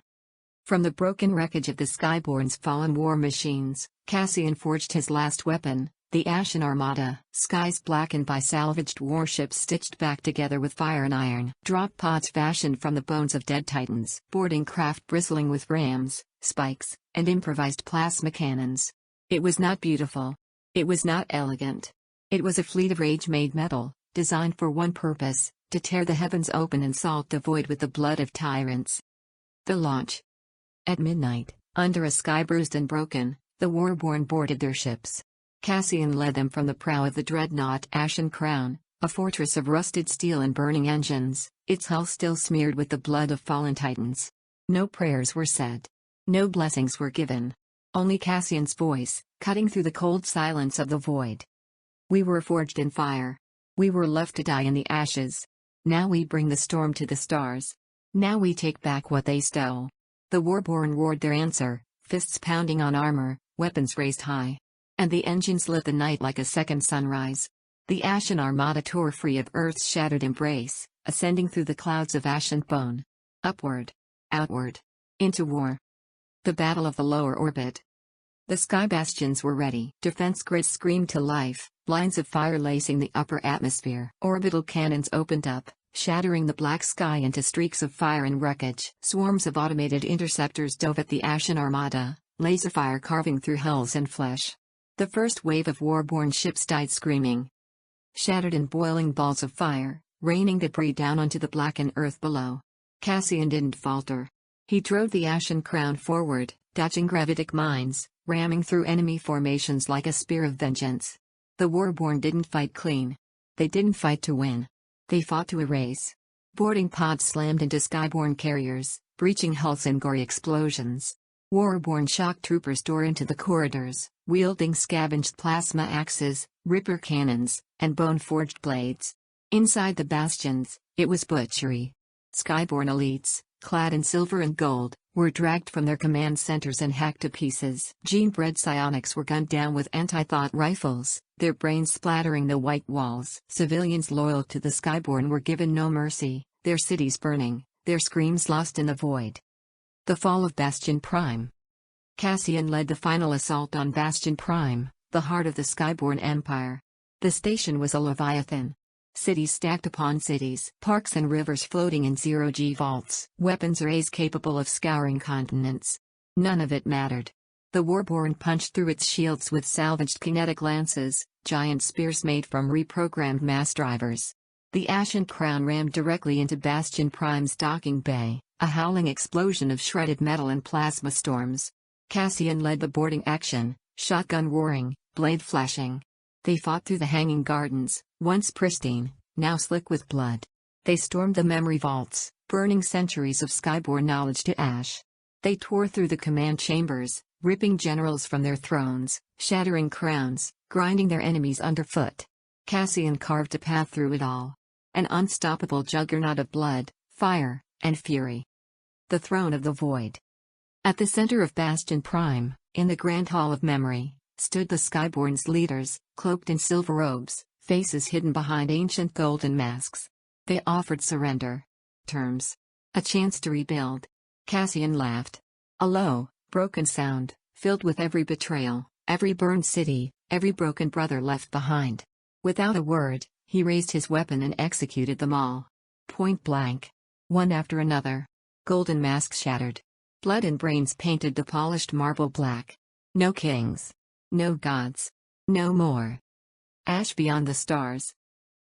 From the broken wreckage of the Skyborn's fallen war machines, Cassian forged his last weapon, the Ashen Armada. Skies blackened by salvaged warships stitched back together with fire and iron. Drop pods fashioned from the bones of dead titans. Boarding craft bristling with rams, spikes, and improvised plasma cannons. It was not beautiful. It was not elegant. It was a fleet of rage-made metal, designed for one purpose, to tear the heavens open and salt the void with the blood of tyrants. The launch. At midnight, under a sky bruised and broken, the Warborn boarded their ships. Cassian led them from the prow of the dreadnought Ashen Crown, a fortress of rusted steel and burning engines, its hull still smeared with the blood of fallen titans. No prayers were said. No blessings were given. Only Cassian's voice, cutting through the cold silence of the void. We were forged in fire. We were left to die in the ashes. Now we bring the storm to the stars. Now we take back what they stole. The Warborn roared their answer, fists pounding on armor, weapons raised high. And the engines lit the night like a second sunrise. The Ashen Armada tore free of Earth's shattered embrace, ascending through the clouds of ash and bone. Upward. Outward. Into war. The Battle of the Lower Orbit. The sky bastions were ready. Defense grids screamed to life, lines of fire lacing the upper atmosphere. Orbital cannons opened up, shattering the black sky into streaks of fire and wreckage. Swarms of automated interceptors dove at the Ashen Armada, laser fire carving through hulls and flesh. The first wave of Warborn ships died screaming. Shattered in boiling balls of fire, raining debris down onto the blackened earth below. Cassian didn't falter. He drove the Ashen Crown forward, dodging gravitic mines, ramming through enemy formations like a spear of vengeance. The Warborn didn't fight clean. They didn't fight to win. They fought to erase. Boarding pods slammed into skyborne carriers, breaching hulls and gory explosions. Warborn shock troopers tore into the corridors, wielding scavenged plasma axes, ripper cannons, and bone-forged blades. Inside the bastions, it was butchery. Skyborne elites, clad in silver and gold, were dragged from their command centers and hacked to pieces. Gene-bred psionics were gunned down with anti-thought rifles, their brains splattering the white walls. Civilians loyal to the Skyborn were given no mercy, their cities burning, their screams lost in the void. The fall of Bastion Prime. Cassian led the final assault on Bastion Prime, the heart of the Skyborn Empire. The station was a leviathan. Cities stacked upon cities, parks and rivers floating in zero-G vaults, weapons rays capable of scouring continents. None of it mattered. The Warborn punched through its shields with salvaged kinetic lances, giant spears made from reprogrammed mass drivers. The Ashen Crown rammed directly into Bastion Prime's docking bay, a howling explosion of shredded metal and plasma storms. Cassian led the boarding action, shotgun roaring, blade flashing. They fought through the hanging gardens, once pristine, now slick with blood. They stormed the memory vaults, burning centuries of Skyborn knowledge to ash. They tore through the command chambers, ripping generals from their thrones, shattering crowns, grinding their enemies underfoot. Cassian carved a path through it all. An unstoppable juggernaut of blood, fire, and fury. The Throne of the Void. At the center of Bastion Prime, in the Grand Hall of Memory, stood the Skyborn's leaders, cloaked in silver robes, faces hidden behind ancient golden masks. They offered surrender. Terms. A chance to rebuild. Cassian laughed. A low, broken sound, filled with every betrayal, every burned city, every broken brother left behind. Without a word, he raised his weapon and executed them all. Point blank. One after another. Golden masks shattered. Blood and brains painted the polished marble black. No kings. No gods. No more. Ash beyond the stars.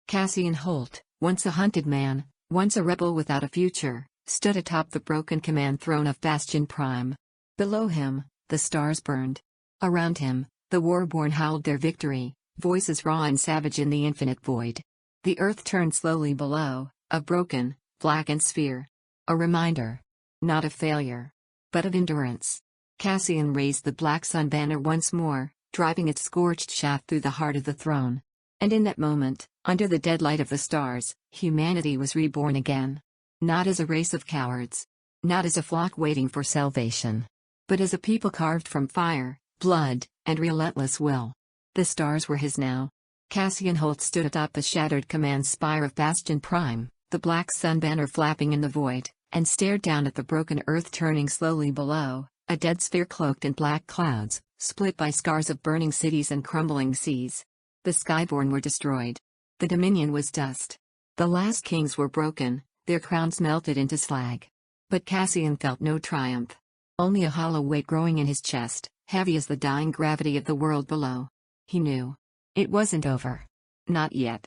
Cassian Holt, once a hunted man, once a rebel without a future, stood atop the broken command throne of Bastion Prime. Below him, the stars burned. Around him, the Warborn howled their victory, voices raw and savage in the infinite void. The earth turned slowly below, a broken, blackened sphere. A reminder. Not of failure, but of endurance. Cassian raised the black sun banner once more, driving its scorched shaft through the heart of the throne. And in that moment, under the dead light of the stars, humanity was reborn again. Not as a race of cowards. Not as a flock waiting for salvation. But as a people carved from fire, blood, and relentless will. The stars were his now. Cassian Holt stood atop the shattered command spire of Bastion Prime, the black sun banner flapping in the void, and stared down at the broken earth turning slowly below, a dead sphere cloaked in black clouds, split by scars of burning cities and crumbling seas. The Skyborn were destroyed. The Dominion was dust. The last kings were broken, their crowns melted into slag. But Cassian felt no triumph. only a hollow weight growing in his chest, heavy as the dying gravity of the world below. He knew. It wasn't over. Not yet.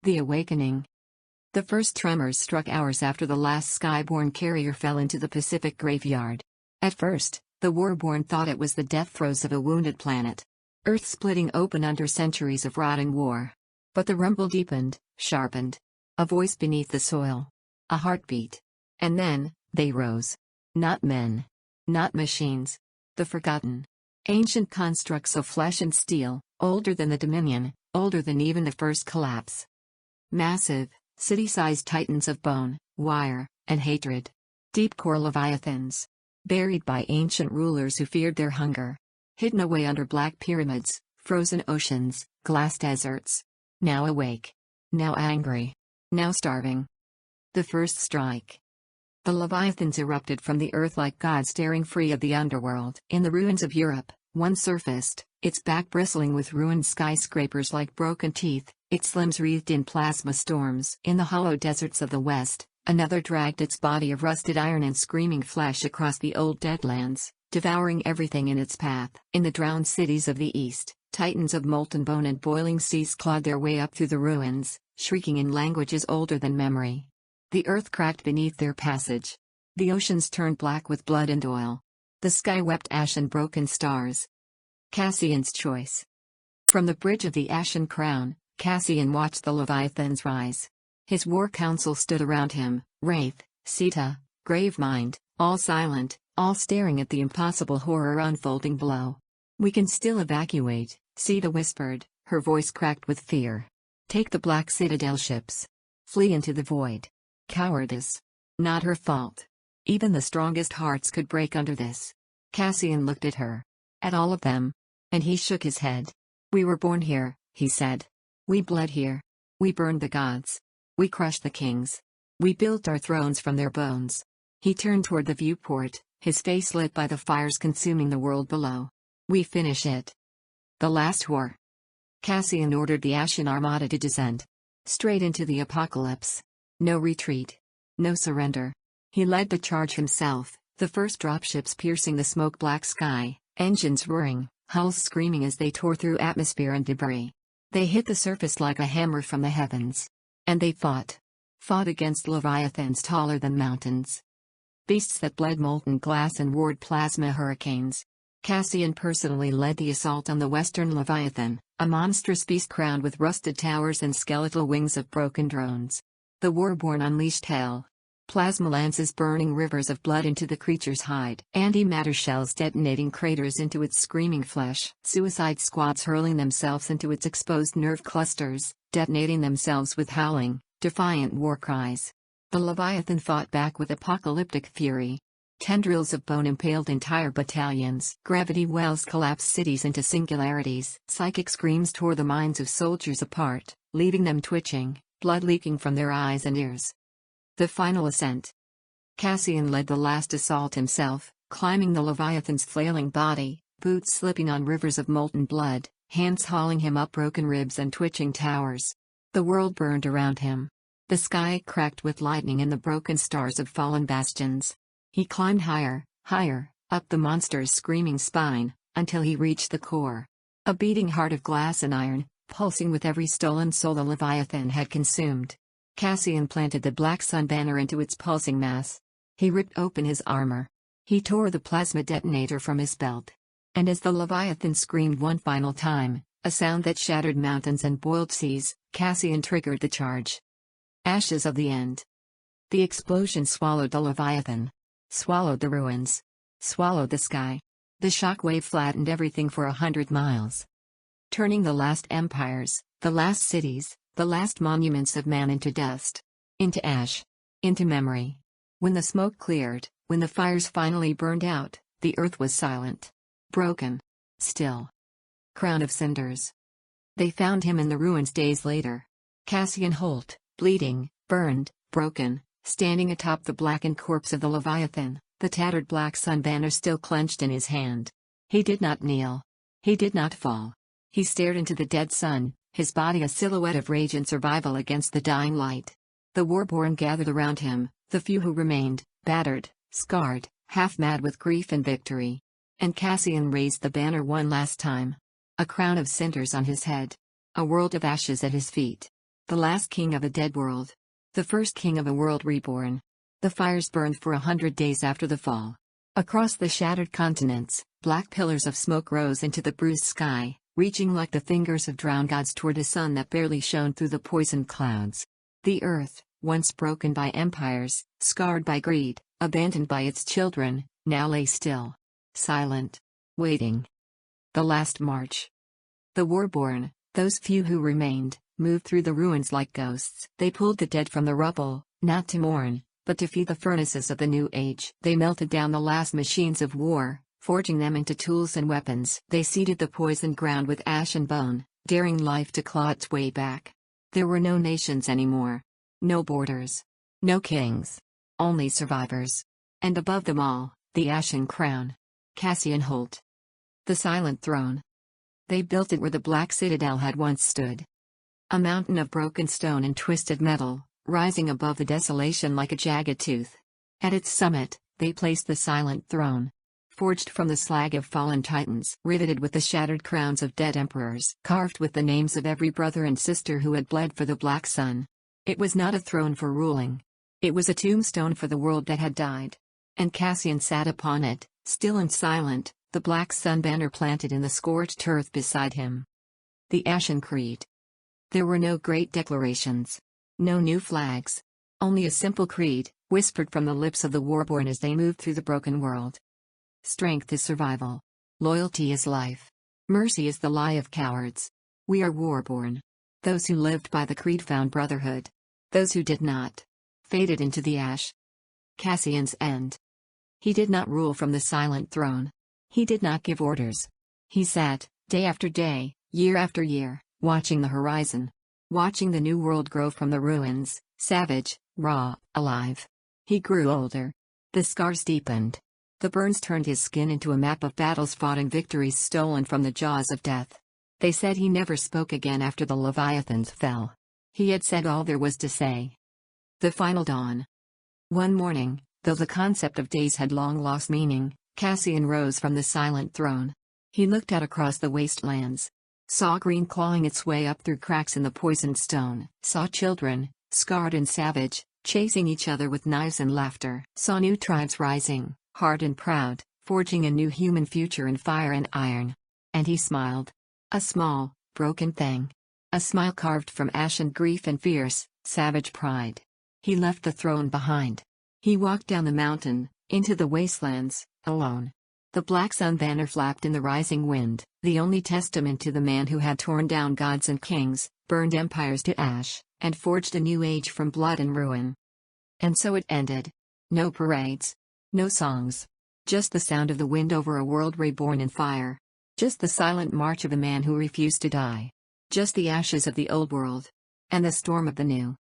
The awakening. The first tremors struck hours after the last skyborne carrier fell into the Pacific graveyard. At first, the Warborn thought it was the death throes of a wounded planet. Earth splitting open under centuries of rotting war. But the rumble deepened, sharpened. A voice beneath the soil. A heartbeat. And then, they rose. Not men. Not machines. The forgotten. Ancient constructs of flesh and steel, older than the Dominion, older than even the first collapse. Massive, city-sized titans of bone, wire, and hatred. Deep-core leviathans. Buried by ancient rulers who feared their hunger. Hidden away under black pyramids, frozen oceans, glass deserts. Now awake. Now angry. Now starving. The first strike. The leviathans erupted from the earth like gods staring free of the underworld. In the ruins of Europe, one surfaced, its back bristling with ruined skyscrapers like broken teeth, its limbs wreathed in plasma storms. In the hollow deserts of the west, another dragged its body of rusted iron and screaming flesh across the old deadlands, devouring everything in its path. In the drowned cities of the east, titans of molten bone and boiling seas clawed their way up through the ruins, shrieking in languages older than memory. The earth cracked beneath their passage. The oceans turned black with blood and oil. The sky wept ash and broken stars. Cassian's choice. From the bridge of the Ashen Crown, Cassian watched the Leviathans rise. His war council stood around him, Wraith, Sita, Gravemind, all silent, all staring at the impossible horror unfolding below. "We can still evacuate," Sita whispered, her voice cracked with fear. "Take the Black Citadel ships. Flee into the void." Cowardice. Not her fault. Even the strongest hearts could break under this. Cassian looked at her. At all of them. And he shook his head. "We were born here," he said. "We bled here. We burned the gods. We crushed the kings. We built our thrones from their bones." He turned toward the viewport, his face lit by the fires consuming the world below. "We finish it. The last war." Cassian ordered the Ashen Armada to descend. Straight into the apocalypse. No retreat. No surrender. He led the charge himself, the first dropships piercing the smoke-black sky, engines roaring, hulls screaming as they tore through atmosphere and debris. They hit the surface like a hammer from the heavens. And they fought. Fought against leviathans taller than mountains. Beasts that bled molten glass and roared plasma hurricanes. Cassian personally led the assault on the western leviathan, a monstrous beast crowned with rusted towers and skeletal wings of broken drones. The Warborn unleashed hell. Plasma lances burning rivers of blood into the creature's hide. Antimatter shells detonating craters into its screaming flesh. Suicide squads hurling themselves into its exposed nerve clusters, detonating themselves with howling, defiant war cries. The Leviathan fought back with apocalyptic fury. Tendrils of bone impaled entire battalions. Gravity wells collapsed cities into singularities. Psychic screams tore the minds of soldiers apart, leaving them twitching, blood leaking from their eyes and ears. The final ascent. Cassian led the last assault himself, climbing the Leviathan's flailing body, boots slipping on rivers of molten blood, hands hauling him up broken ribs and twitching towers. The world burned around him. The sky cracked with lightning and the broken stars of fallen bastions. He climbed higher, higher, up the monster's screaming spine, until he reached the core. A beating heart of glass and iron, pulsing with every stolen soul the Leviathan had consumed. Cassian planted the Black Sun banner into its pulsing mass. He ripped open his armor. He tore the plasma detonator from his belt. And as the Leviathan screamed one final time, a sound that shattered mountains and boiled seas, Cassian triggered the charge. Ashes of the end. The explosion swallowed the Leviathan. Swallowed the ruins. Swallowed the sky. The shockwave flattened everything for 100 miles. Turning the last empires, the last cities, the last monuments of man into dust. Into ash. Into memory. When the smoke cleared, when the fires finally burned out, the earth was silent. Broken. Still. Crown of cinders. They found him in the ruins days later. Cassian Holt, bleeding, burned, broken, standing atop the blackened corpse of the Leviathan, the tattered Black Sun banner still clenched in his hand. He did not kneel. He did not fall. He stared into the dead sun, his body a silhouette of rage and survival against the dying light. The Warborn gathered around him, the few who remained, battered, scarred, half mad with grief and victory. And Cassian raised the banner one last time. A crown of cinders on his head. A world of ashes at his feet. The last king of a dead world. The first king of a world reborn. The fires burned for 100 days after the fall. Across the shattered continents, black pillars of smoke rose into the bruised sky, reaching like the fingers of drowned gods toward a sun that barely shone through the poisoned clouds. The earth, once broken by empires, scarred by greed, abandoned by its children, now lay still. Silent. Waiting. The last march. The Warborn, those few who remained, moved through the ruins like ghosts. They pulled the dead from the rubble, not to mourn, but to feed the furnaces of the new age. They melted down the last machines of war, forging them into tools and weapons. They seeded the poisoned ground with ash and bone, daring life to claw its way back. There were no nations anymore. No borders. No kings. Only survivors. And above them all, the ashen crown. Cassian Holt. The silent throne. They built it where the Black Citadel had once stood. A mountain of broken stone and twisted metal, rising above the desolation like a jagged tooth. At its summit, they placed the silent throne. Forged from the slag of fallen titans, riveted with the shattered crowns of dead emperors, carved with the names of every brother and sister who had bled for the Black Sun. It was not a throne for ruling. It was a tombstone for the world that had died. And Cassian sat upon it, still and silent, the Black Sun banner planted in the scorched earth beside him. The Ashen Creed. There were no great declarations. No new flags. Only a simple creed, whispered from the lips of the Warborn as they moved through the broken world. Strength is survival. Loyalty is life. Mercy is the lie of cowards. We are Warborn. Those who lived by the creed found brotherhood. Those who did not, faded into the ash. Cassian's end. He did not rule from the silent throne. He did not give orders. He sat, day after day, year after year, watching the horizon. Watching the new world grow from the ruins, savage, raw, alive. He grew older. The scars deepened. The burns turned his skin into a map of battles fought and victories stolen from the jaws of death. They said he never spoke again after the Leviathans fell. He had said all there was to say. The final dawn. One morning, though the concept of days had long lost meaning, Cassian rose from the silent throne. He looked out across the wastelands. Saw green clawing its way up through cracks in the poisoned stone. Saw children, scarred and savage, chasing each other with knives and laughter. Saw new tribes rising, hard and proud, forging a new human future in fire and iron. And he smiled. A small, broken thing. A smile carved from ash and grief and fierce, savage pride. He left the throne behind. He walked down the mountain, into the wastelands, alone. The Black Sun banner flapped in the rising wind, the only testament to the man who had torn down gods and kings, burned empires to ash, and forged a new age from blood and ruin. And so it ended. No parades. No songs. Just the sound of the wind over a world reborn in fire. Just the silent march of a man who refused to die. Just the ashes of the old world. And the storm of the new.